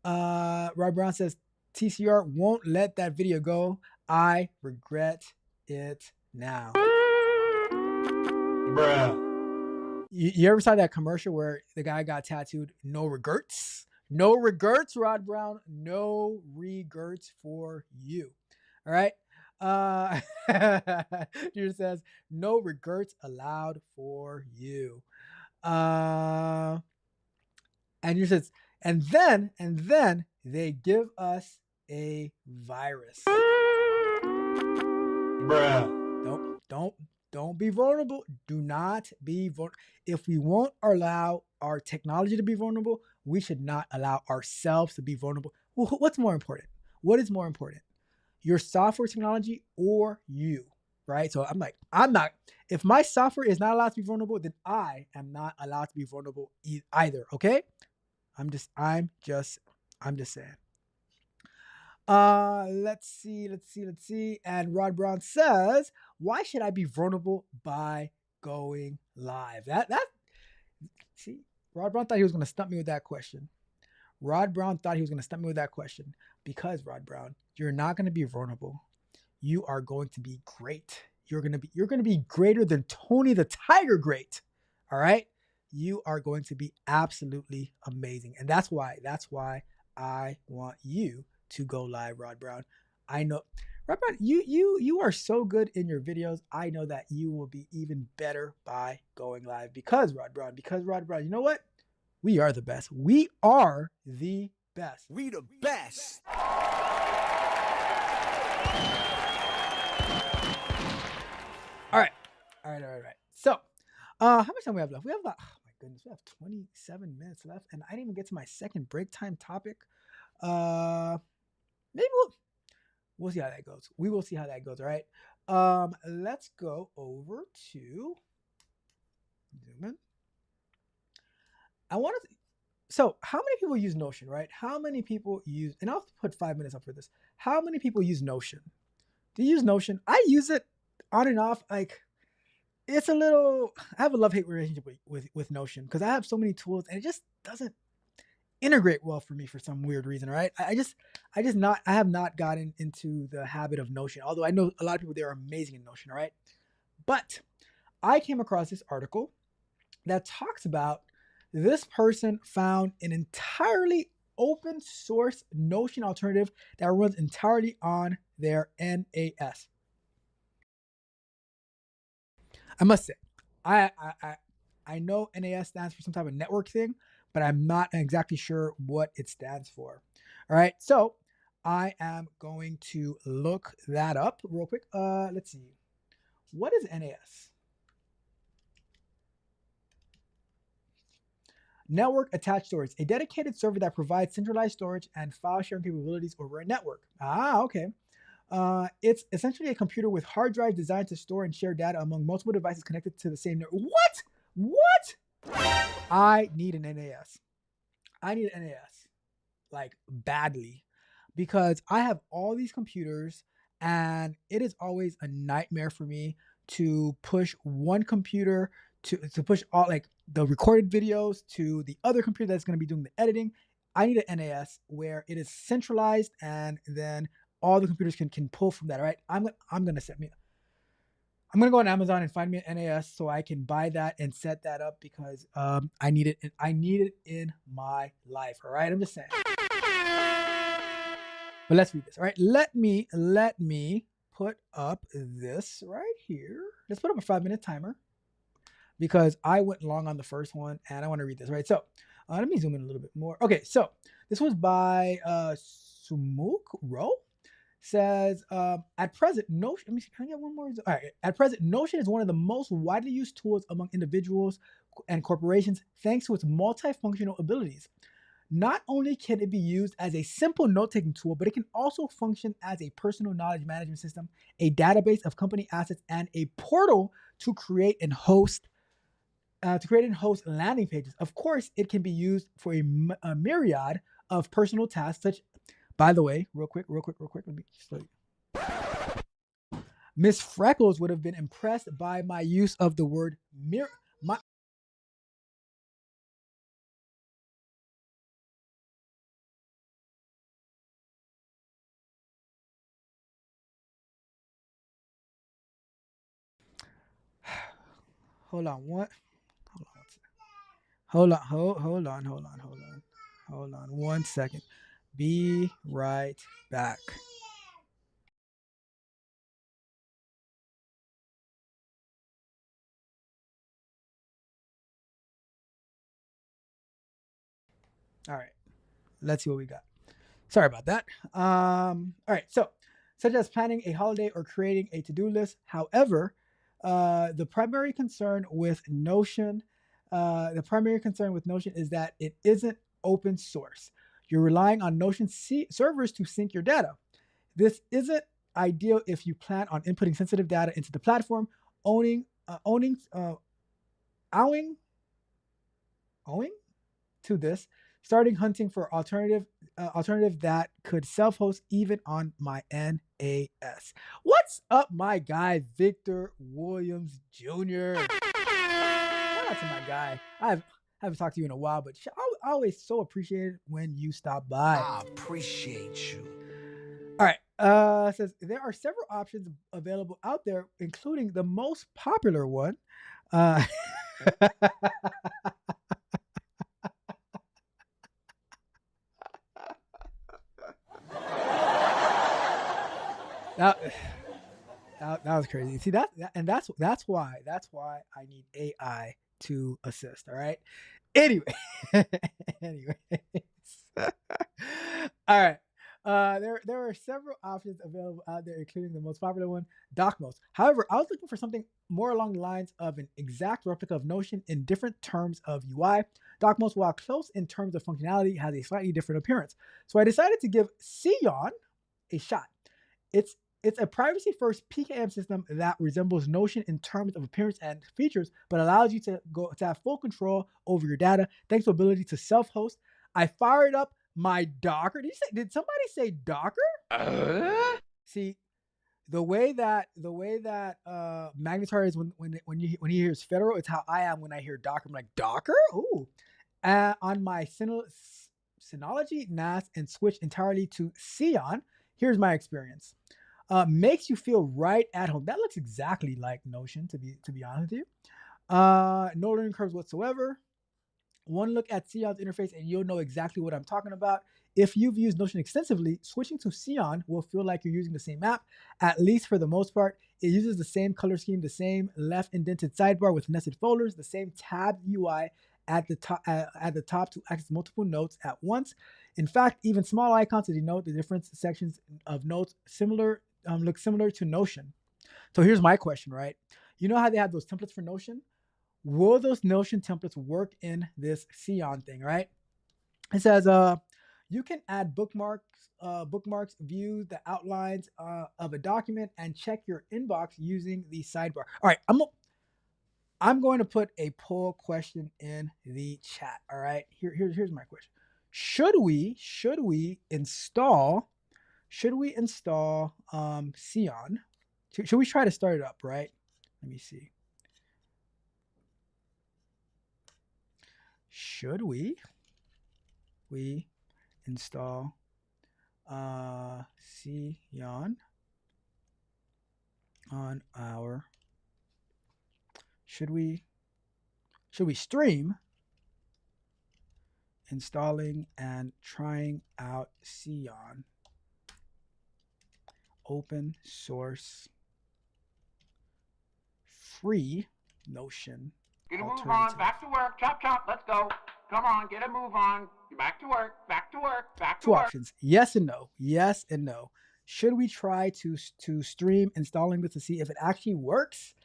Rob Brown says TCR won't let that video go. I regret it now. Bruh. You ever saw that commercial where the guy got tattooed "No regrets"? No regrets, Rod Brown. No regrets for you. All right. Here says no regrets allowed for you. And here says, and then they give us a virus. Bruh. Don't be vulnerable. Do not be vulnerable. If we won't allow our technology to be vulnerable, we should not allow ourselves to be vulnerable. Well, what's more important? What is more important? Your software technology or you, right? So I'm not, if my software is not allowed to be vulnerable, then I am not allowed to be vulnerable either, okay? I'm just saying. Let's see. And Rod Brown says, why should I be vulnerable by going live? See, Rod Brown thought he was going to stump me with that question. Because Rod Brown, you're not going to be vulnerable. You are going to be great. You're going to be greater than Tony the Tiger great. All right? You are going to be absolutely amazing. And that's why I want you to go live, Rod Brown. I know, Rod Brown, you are so good in your videos. I know that you will be even better by going live because Rod Brown, you know what? We are the best. We are the best. We the best. All right. So, how much time we have left? We have about, oh my goodness, we have 27 minutes left, and I didn't even get to my second break time topic. Maybe we'll see how that goes. We will see how that goes. All right. Let's go over to zoom in. So how many people use Notion, right? How many people use, and I'll put 5 minutes up for this. How many people use Notion? Do you use Notion? I use it on and off. Like, it's a little, I have a love-hate relationship with Notion because I have so many tools and it just doesn't integrate well for me for some weird reason, right? I have not gotten into the habit of Notion, although I know a lot of people there are amazing in Notion, all right? But I came across this article that talks about this person found an entirely open source Notion alternative that runs entirely on their NAS. I must say, I know NAS stands for some type of network thing, but I'm not exactly sure what it stands for. All right, so I am going to look that up real quick. Let's see. What is NAS? Network attached storage, a dedicated server that provides centralized storage and file sharing capabilities over a network. Ah, okay. It's essentially a computer with hard drives designed to store and share data among multiple devices connected to the same network. What? I need an NAS. I need an NAS, like badly, because I have all these computers and it is always a nightmare for me to push one computer to push all like the recorded videos to the other computer that's going to be doing the editing. I need an NAS where it is centralized and then all the computers can pull from that. All right. I'm gonna go on Amazon and find me an NAS so I can buy that and set that up because I need it. I need it in my life. All right, I'm just saying. But let's read this. All right, let me put up this right here. Let's put up a 5-minute timer because I went long on the first one and I want to read this. Right, so let me zoom in a little bit more. Okay, so this was by Sumuk Ro. Says at present Notion. Let me see. Can I get one more? All right. At present, Notion is one of the most widely used tools among individuals and corporations, thanks to its multifunctional abilities. Not only can it be used as a simple note-taking tool, but it can also function as a personal knowledge management system, a database of company assets, and a portal to create and host landing pages. Of course, it can be used for a myriad of personal tasks, such. By the way, real quick, let me show you. Miss Freckles would have been impressed by my use of the word mirror. Hold on, what? Hold on 1 second. Be right back. All right, let's see what we got. Sorry about that. All right, so such as planning a holiday or creating a to-do list. However, the primary concern with Notion is that it isn't open source. You're relying on Notion servers to sync your data. This isn't ideal if you plan on inputting sensitive data into the platform. Owing to this, starting hunting for alternative that could self-host even on my NAS. What's up, my guy Victor Williams Jr.? Shout out to my guy. I haven't talked to you in a while, but I always so appreciate it when you stop by. I appreciate you. All right. Says there are several options available out there, including the most popular one. That was crazy. See that's why I need AI to assist. All right. Anyway, all right. There are several options available out there, including the most popular one, DocMos. However, I was looking for something more along the lines of an exact replica of Notion in different terms of UI. DocMos, while close in terms of functionality, has a slightly different appearance. So I decided to give Xeon a shot. It's a privacy-first PKM system that resembles Notion in terms of appearance and features, but allows you to have full control over your data thanks to the ability to self-host. I fired up my Docker. Did somebody say Docker? See, the way that Magnetar is when he hears federal, it's how I am when I hear Docker. I'm like, Docker? Ooh. On my Synology NAS and switched entirely to Xeon. Here's my experience. Makes you feel right at home. That looks exactly like Notion, to be honest with you. No learning curves whatsoever. One look at Xeon's interface and you'll know exactly what I'm talking about. If you've used Notion extensively, switching to Xeon will feel like you're using the same app, at least for the most part. It uses the same color scheme, the same left indented sidebar with nested folders, the same tab UI at the top to access multiple notes at once. In fact, even small icons to denote the different sections of notes look similar to Notion. So here's my question, right? You know how they have those templates for Notion? Will those Notion templates work in this Xeon thing, right? It says you can add bookmarks, view the outlines of a document, and check your inbox using the sidebar. All right, I'm going to put a poll question in the chat. All right, here's my question. should we install Xeon? Should we try to start it up, right? Let me see. Should we install Xeon on our, should we stream installing and trying out Xeon open source free Notion Get a move on, back to work, chop chop, let's go. Come on, get a move on. Back to work, back to work, back to Two work. options, yes and no, yes and no. Should we try to stream installing this to see if it actually works,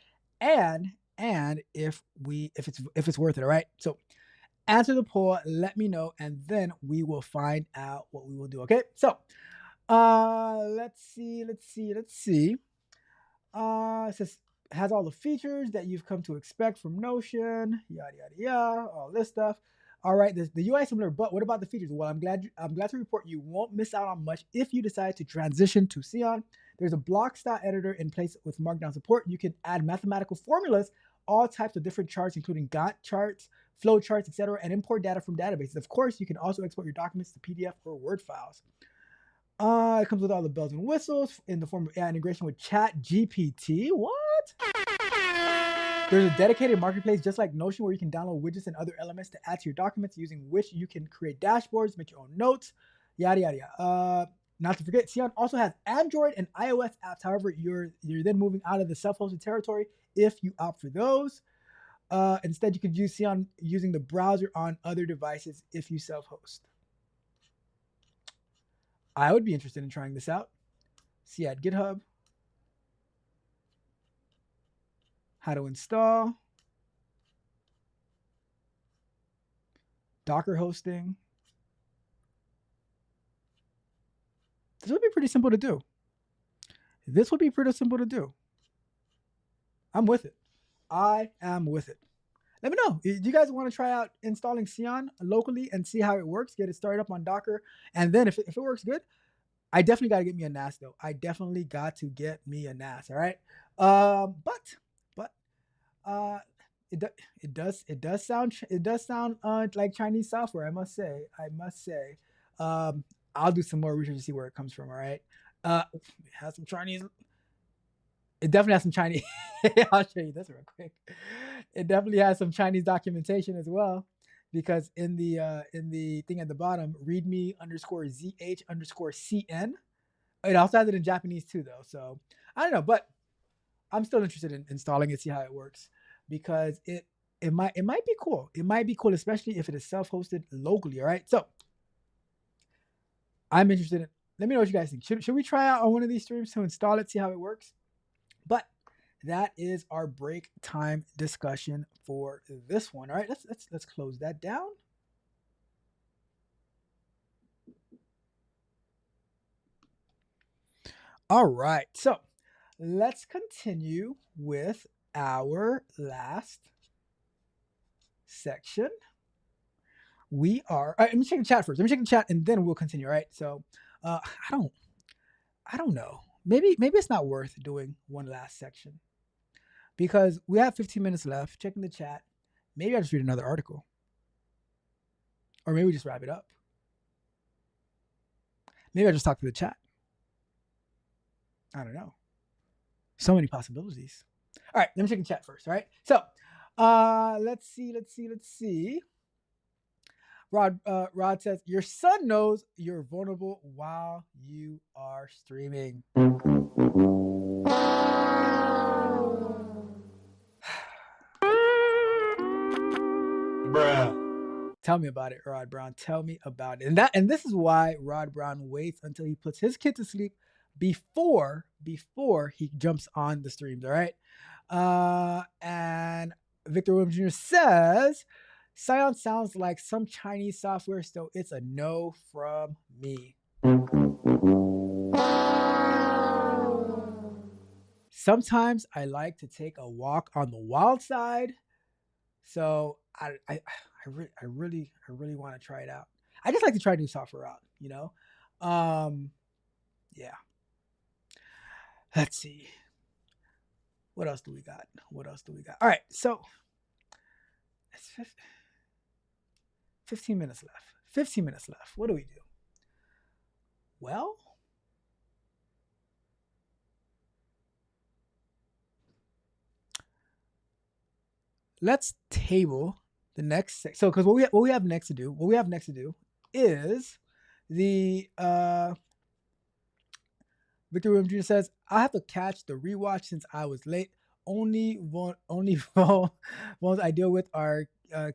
and if it's worth it? All right, so answer the poll, let me know, and then we will find out what we will do. Okay, so let's see. It says has all the features that you've come to expect from Notion, yada yada yada, all this stuff. All right, the UI is similar, but what about the features? Well, I'm glad to report you won't miss out on much if you decide to transition to Xeon. There's a block style editor in place with Markdown support. You can add mathematical formulas, all types of different charts, including Gantt charts, flow charts, etc., and import data from databases. Of course, you can also export your documents to PDF or Word files. It comes with all the bells and whistles in the form of AI integration with ChatGPT. What? There's a dedicated marketplace just like Notion where you can download widgets and other elements to add to your documents, using which you can create dashboards, make your own notes, yada yada yada. Not to forget, Xeon also has Android and iOS apps. However, you're then moving out of the self-hosted territory if you opt for those. Instead, you could use Xeon using the browser on other devices if you self-host. I would be interested in trying this out. See at GitHub. How to install. Docker hosting. This would be pretty simple to do. I'm with it. I am with it. Let me know. Do you guys want to try out installing Xeon locally and see how it works? Get it started up on Docker. And then if it works good, I definitely got to get me a NAS though. All right. It does sound like Chinese software. I must say. I'll do some more research to see where it comes from. All right. It has some Chinese. It definitely has some Chinese. I'll show you this real quick. It definitely has some Chinese documentation as well, because in the thing at the bottom, readme_zh_cn. It also has it in Japanese too, though. So I don't know, but I'm still interested in installing it, see how it works, because it might be cool. It might be cool, especially if it is self-hosted locally. All right, so I'm interested in. Let me know what you guys think. Should we try out on one of these streams to install it, see how it works? But that is our break time discussion for this one. All right, let's close that down. All right, so let's continue with our last section. We are. All right, let me check the chat first. Let me check the chat, and then we'll continue. All right. So, I don't know. Maybe it's not worth doing one last section, because we have 15 minutes left. Checking the chat. Maybe I'll just read another article, or maybe we just wrap it up. Maybe I'll just talk to the chat. I don't know. So many possibilities. All right, let me check the chat first. All right. So, let's see. Rod says, your son knows you're vulnerable while you are streaming. Bruh. Tell me about it, Rod Brown. Tell me about it. And this is why Rod Brown waits until he puts his kid to sleep before he jumps on the streams. All right. And Victor Williams Jr. says, Scion sounds like some Chinese software, so it's a no from me. Sometimes I like to take a walk on the wild side, so I really want to try it out. I just like to try new software out, you know. Yeah. Let's see. What else do we got? All right, so it's 15 minutes left. 15 minutes left. What do we do? Well, let's table the next. So, because what we have next to do is the Victor William Jr. says, I have to catch the rewatch since I was late. Only phones I deal with are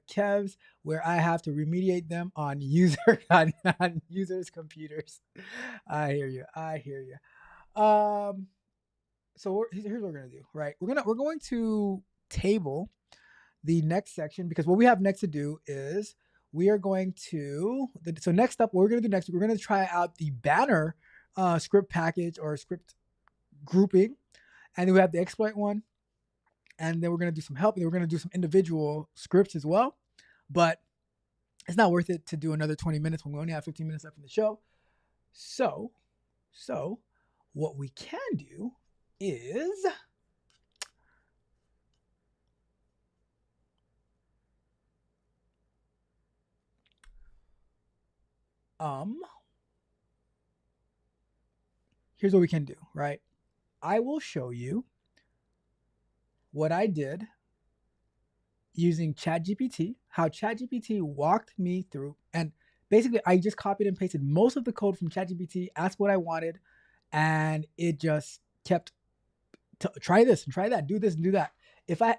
Kevs, where I have to remediate them on on users' computers. I hear you. So here's what we're gonna do. Right, we're going to table the next section, because what we have next to do is we are going to. So next up, what we're gonna do next, we're gonna try out the banner script package or script grouping, and then we have the exploit one, and then we're going to do some help, and then we're going to do some individual scripts as well. But it's not worth it to do another 20 minutes when we only have 15 minutes left in the show. So what we can do is here's what we can do, right? I will show you what I did using ChatGPT, how ChatGPT walked me through, and basically I just copied and pasted most of the code from ChatGPT, asked what I wanted, and it just kept try this and try that, do this and do that. If I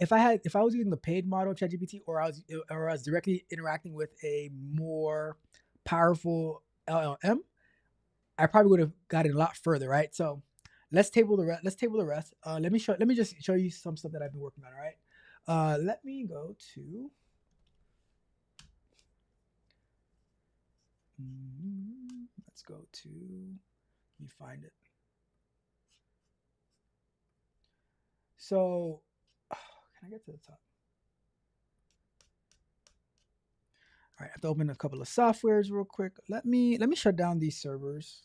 was using the paid model of ChatGPT, or I was directly interacting with a more powerful LLM, I probably would have gotten a lot further, right? So let's table the rest. Let me just show you some stuff that I've been working on. All right. Let me go to. Let's go to. Let me find it. So, can I get to the top? All right, I have to open a couple of softwares real quick. Let me shut down these servers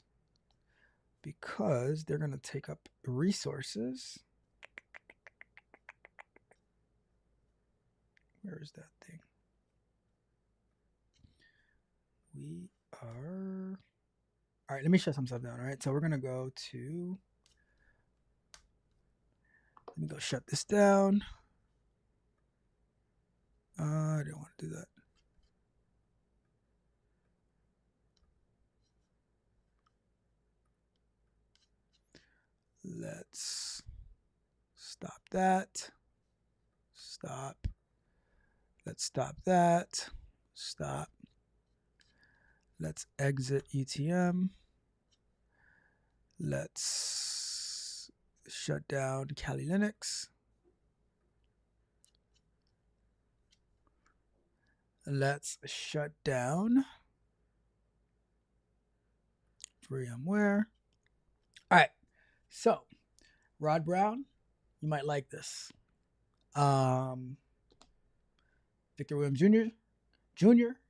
because they're gonna take up resources. Where is that thing? We are. All right, let me shut some stuff down. All right, so we're gonna go to. Let me go shut this down. I don't want to do that. Let's stop that. Stop. Let's stop that. Stop. Let's exit ETM. Let's shut down Kali Linux. Let's shut down VMware. All right. So, Rod Brown, you might like this. Victor Williams Jr.,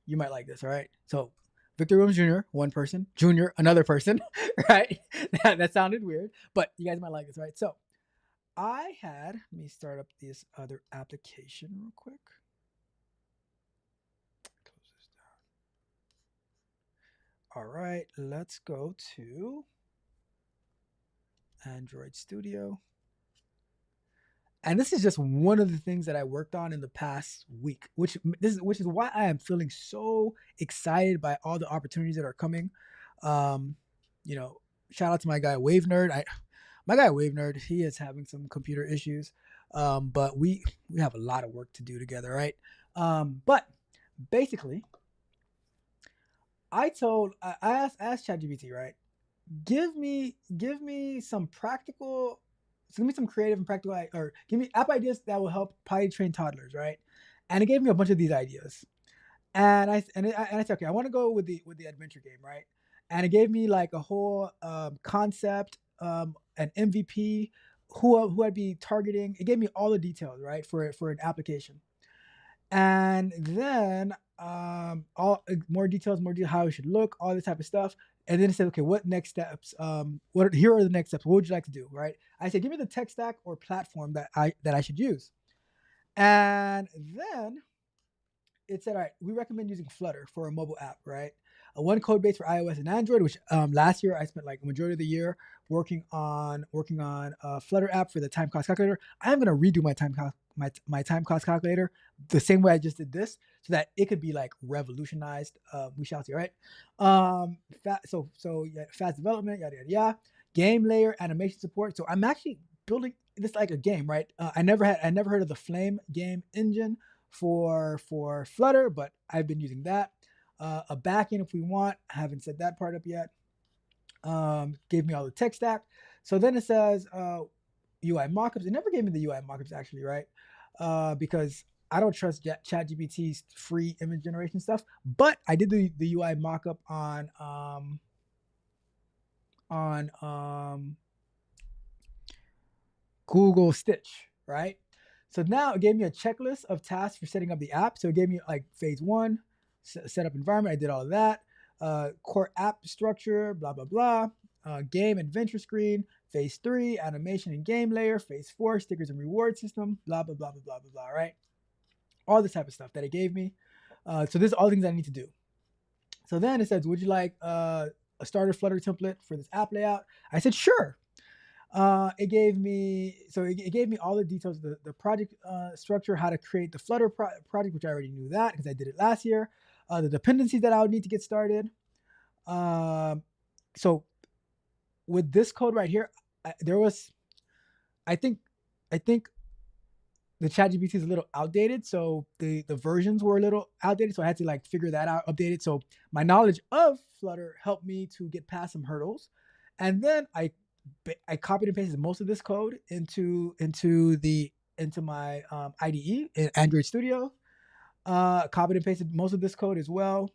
you might like this, all right? So, Victor Williams Jr., one person, Junior, another person, right? that sounded weird, but you guys might like this, right? So, let me start up this other application real quick. Close this down. All right, let's go to Android Studio. And this is just one of the things that I worked on in the past week, which is why I am feeling so excited by all the opportunities that are coming. Shout out to my guy Wave Nerd. My guy Wave Nerd, he is having some computer issues, but we have a lot of work to do together, right? But basically, I asked ChatGPT, right? Give me some practical. So give me some creative and practical, or give me app ideas that will help potty train toddlers, right? And it gave me a bunch of these ideas, and I said, okay, I want to go with the adventure game, right? And it gave me like a whole concept, an MVP, who I'd be targeting. It gave me all the details, right, for an application. And then all more details, how it should look, all this type of stuff. And then it said, okay, what next steps? Here are the next steps. What would you like to do? Right? I said, give me the tech stack or platform that I should use. And then it said, all right, we recommend using Flutter for a mobile app, right? One code base for iOS and Android, which last year I spent like a majority of the year working on a Flutter app for the time cost calculator. I'm gonna redo my time cost calculator the same way I just did this, so that it could be like revolutionized. We shall see, right? Fast development, yada yada yada. Game layer, animation support. So I'm actually building this like a game, right? I never heard of the Flame game engine for Flutter, but I've been using that. A backend if we want. I haven't set that part up yet. Gave me all the tech stack. So then it says UI mockups. It never gave me the UI mockups actually, right? Because I don't trust ChatGPT's free image generation stuff. But I did the UI mockup on Google Stitch, right? So now it gave me a checklist of tasks for setting up the app. So it gave me like phase 1, set up environment. I did all of that. Core app structure, blah, blah, blah. Game adventure screen. Phase 3, animation and game layer. Phase 4, stickers and reward system, blah, blah, blah, blah, blah, blah, blah, right? All this type of stuff that it gave me. So this is all things I need to do. So then it says, would you like a starter Flutter template for this app layout? I said, sure. It gave me all the details, the project structure, how to create the Flutter project, which I already knew that because I did it last year. The dependencies that I would need to get started. So with this code right here, I think the ChatGPT is a little outdated, so the versions were a little outdated, so I had to like figure that out, update it. So my knowledge of Flutter helped me to get past some hurdles, and then I copied and pasted most of this code into my IDE in Android Studio. Copied and pasted most of this code as well.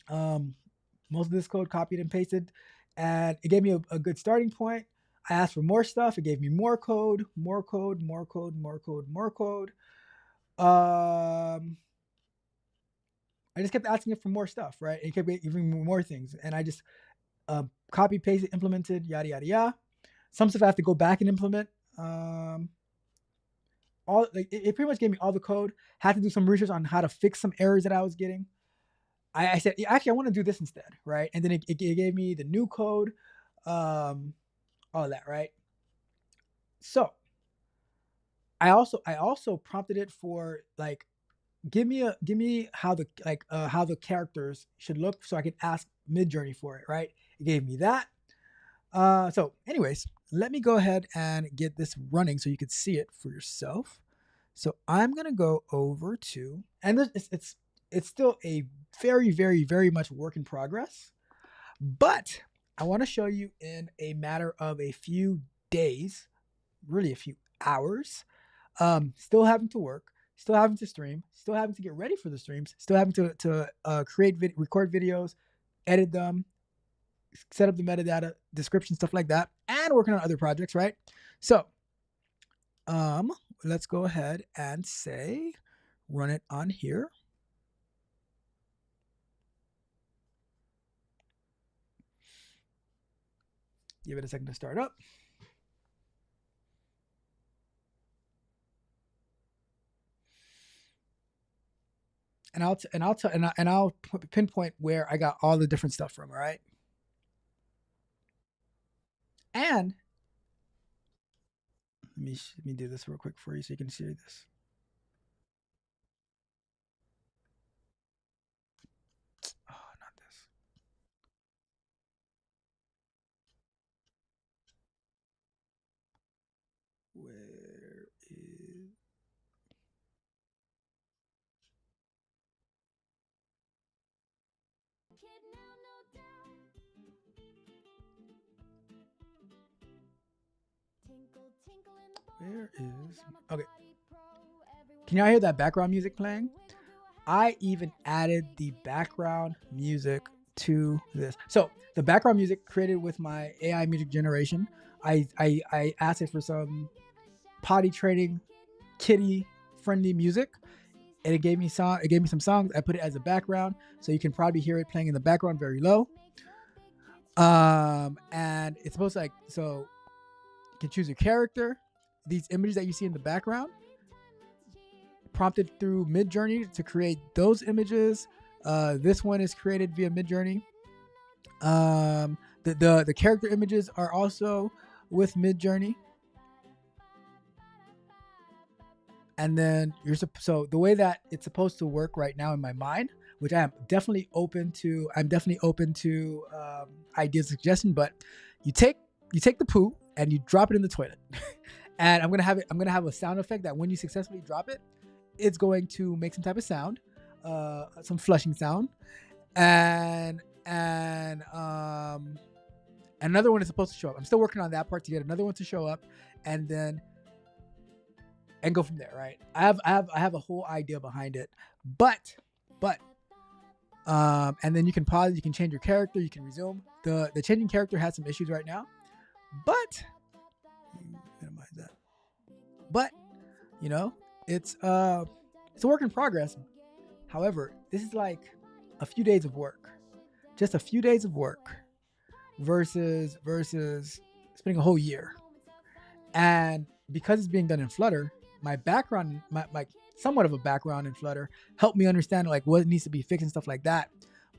Most of this code copied and pasted, and it gave me a good starting point. I asked for more stuff. It gave me more code, more code, more code, more code, more code. I just kept asking it for more stuff, right? It kept giving me more things, and I just copy, pasted, implemented, yada yada yada. Some stuff I have to go back and implement. It pretty much gave me all the code. Had to do some research on how to fix some errors that I was getting. I said, actually, I want to do this instead, right? And then it gave me the new code, all of that, right? So I also prompted it for like, give me how the characters should look, so I can ask Midjourney for it, right? It gave me that. So anyways, let me go ahead and get this running so you can see it for yourself. So I'm gonna go over to, and it's still a very, very, very much work in progress, but I want to show you in a matter of a few days, really a few hours, still having to work, still having to stream, still having to get ready for the streams, still having to record videos, edit them, set up the metadata, description, stuff like that, and working on other projects, right? So let's go ahead and say, run it on here. Give it a second to start up. And I'll pinpoint where I got all the different stuff from, all right? And let me do this real quick for you so you can see this. Oh, not this. Where is... Where is... Okay. Can y'all hear that background music playing? I even added the background music to this. So the background music created with my AI music generation, I asked it for some potty training, kitty friendly music. and it gave me some songs. I put it as a background, so you can probably hear it playing in the background very low. And it's supposed to so you can choose your character. These images that you see in the background, prompted through Midjourney to create those images. This one is created via Midjourney. The character images are also with Midjourney. And then so the way that it's supposed to work right now in my mind, which I'm definitely open to ideas, suggestion. But you take the poo and you drop it in the toilet, and I'm gonna have a sound effect that when you successfully drop it, it's going to make some type of sound, some flushing sound, and another one is supposed to show up. I'm still working on that part to get another one to show up, and go from there, right? I have a whole idea behind it, but and then you can pause, you can change your character, you can resume. The changing character has some issues right now, but minimize that. But it's a work in progress. However, this is like a few days of work, just a few days of work versus spending a whole year. And because it's being done in Flutter, my background, my somewhat of a background in Flutter, helped me understand like what needs to be fixed and stuff like that.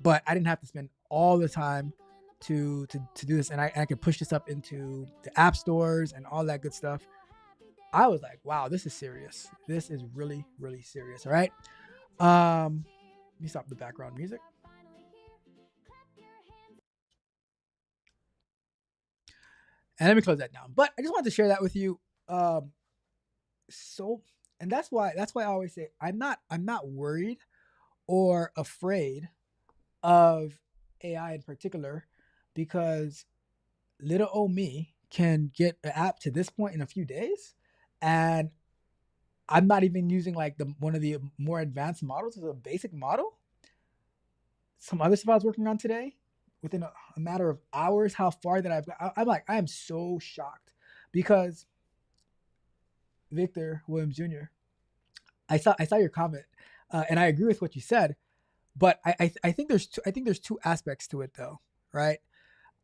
But I didn't have to spend all the time to do this, and I could push this up into the app stores and all that good stuff. I was like, wow, this is serious. This is really, really serious. All right. Let me stop the background music. And let me close that down. But I just wanted to share that with you. And that's why I always say I'm not worried or afraid of AI in particular, because little old me can get an app to this point in a few days, and I'm not even using like one of the more advanced models as a basic model. Some other stuff I was working on today, within a matter of hours, how far that I've got. I am so shocked, because Victor Williams Jr., I saw your comment, and I agree with what you said, but I think there's two aspects to it though, right?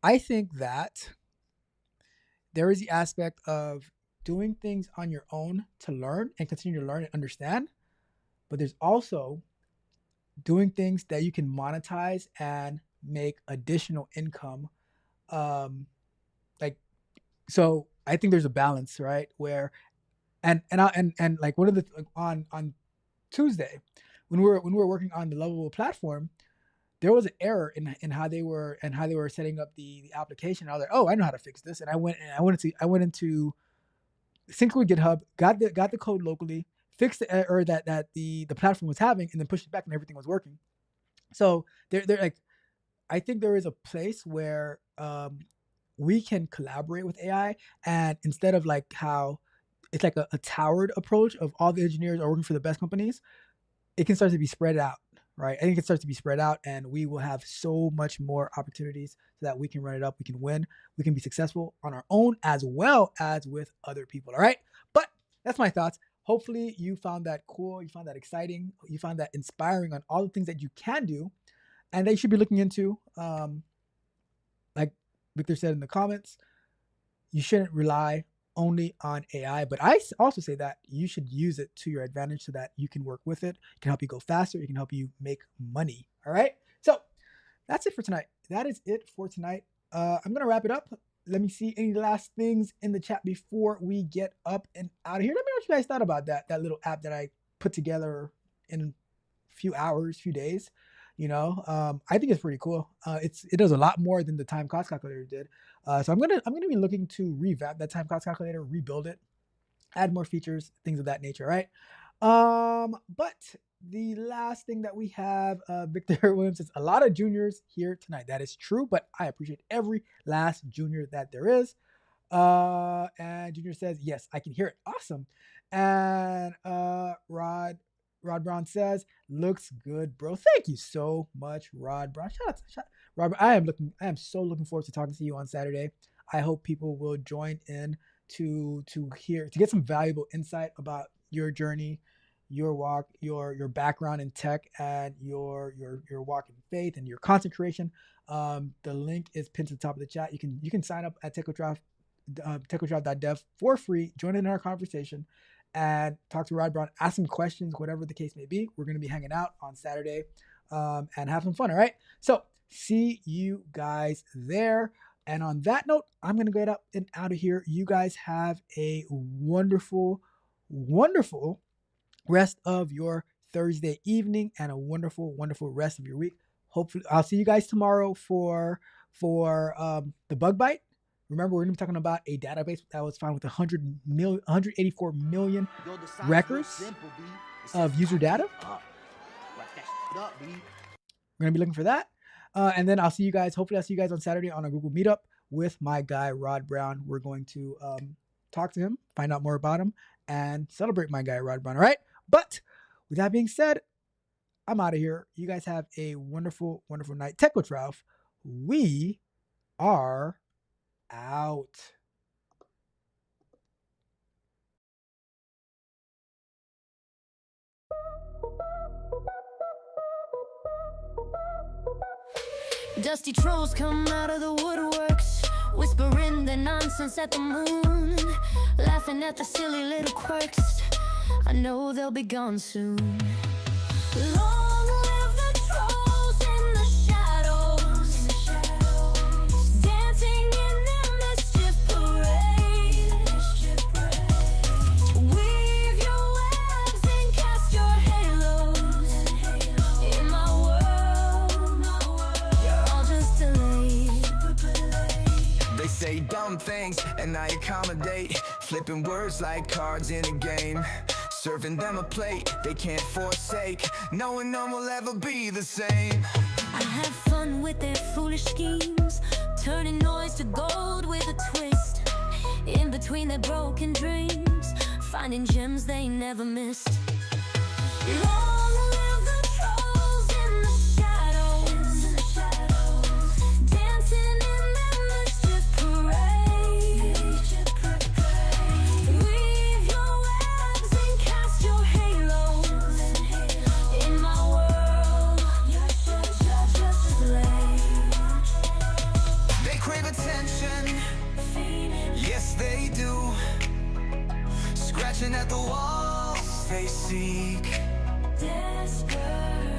I think that there is the aspect of doing things on your own to learn and continue to learn and understand, but there's also doing things that you can monetize and make additional income. So I think there's a balance, right? Where and like one of the on Tuesday, when we were working on the Lovable platform, there was an error in how they were setting up the application. I was like, oh, I know how to fix this, and I went into sync with GitHub, got the code locally, fixed the error that the platform was having, and then pushed it back, and everything was working. So they're like, I think there is a place where we can collaborate with AI, and instead of like how it's like a towered approach of all the engineers are working for the best companies, it can start to be spread out, right? I think it starts to be spread out, and we will have so much more opportunities so that we can run it up, we can win, we can be successful on our own as well as with other people, all right? But that's my thoughts. Hopefully you found that cool, you found that exciting, you found that inspiring on all the things that you can do and that you should be looking into. Like Victor said in the comments, you shouldn't rely only on AI, but I also say that you should use it to your advantage so that you can work with it. It can help you go faster. It can help you make money. All right. So that's it for tonight. That is it for tonight. I'm going to wrap it up. Let me see any last things in the chat before we get up and out of here. Let me know what you guys thought about that little app that I put together in a few hours, few days. I think it's pretty cool. It does a lot more than the time cost calculator did. So I'm gonna be looking to revamp that time cost calculator, rebuild it, add more features, things of that nature, right? But the last thing that we have, Victor Williams says, a lot of juniors here tonight. That is true, but I appreciate every last junior that there is. And Junior says, yes, I can hear it. Awesome. And Rod Brown says, looks good, bro. Thank you so much, Rod Brown. Shout out, Robert. I am so looking forward to talking to you on Saturday. I hope people will join in to get some valuable insight about your journey, your walk, your background in tech, and your walk in faith and your content creation. The link is pinned to the top of the chat. You can sign up at technodraft.dev for free. Join in our conversation and talk to Rod Brown. Ask some questions, whatever the case may be. We're going to be hanging out on Saturday and have some fun. All right. So see you guys there. And on that note, I'm going to get up and out of here. You guys have a wonderful, wonderful rest of your Thursday evening and a wonderful, wonderful rest of your week. Hopefully, I'll see you guys tomorrow for the bug bite. Remember, we're going to be talking about a database that was found with 184 million records of user data. We're going to be looking for that. And then I'll see you guys. Hopefully, I'll see you guys on Saturday on a Google Meetup with my guy, Rod Brown. We're going to talk to him, find out more about him, and celebrate my guy, Rod Brown. All right. But with that being said, I'm out of here. You guys have a wonderful, wonderful night. Tech with Ralph. We are out. Dusty trolls come out of the woodworks, whispering their nonsense at the moon, laughing at the silly little quirks. I know they'll be gone soon. Long live the trolls in the shadows, dancing in their mischief parade. Weave your webs and cast your halos. In my world, you're all just delayed. They say dumb things and I accommodate, flipping words like cards in a game. Serving them a plate they can't forsake, knowing none will ever be the same. I have fun with their foolish schemes, turning noise to gold with a twist. In between their broken dreams, finding gems they never missed. Long live the trolls in the shadows, dancing in their mischief parade. Weave your webs and cast your halos. In my world, you're just late. They crave attention, yes they do, scratching at the walls they seek. Desperate.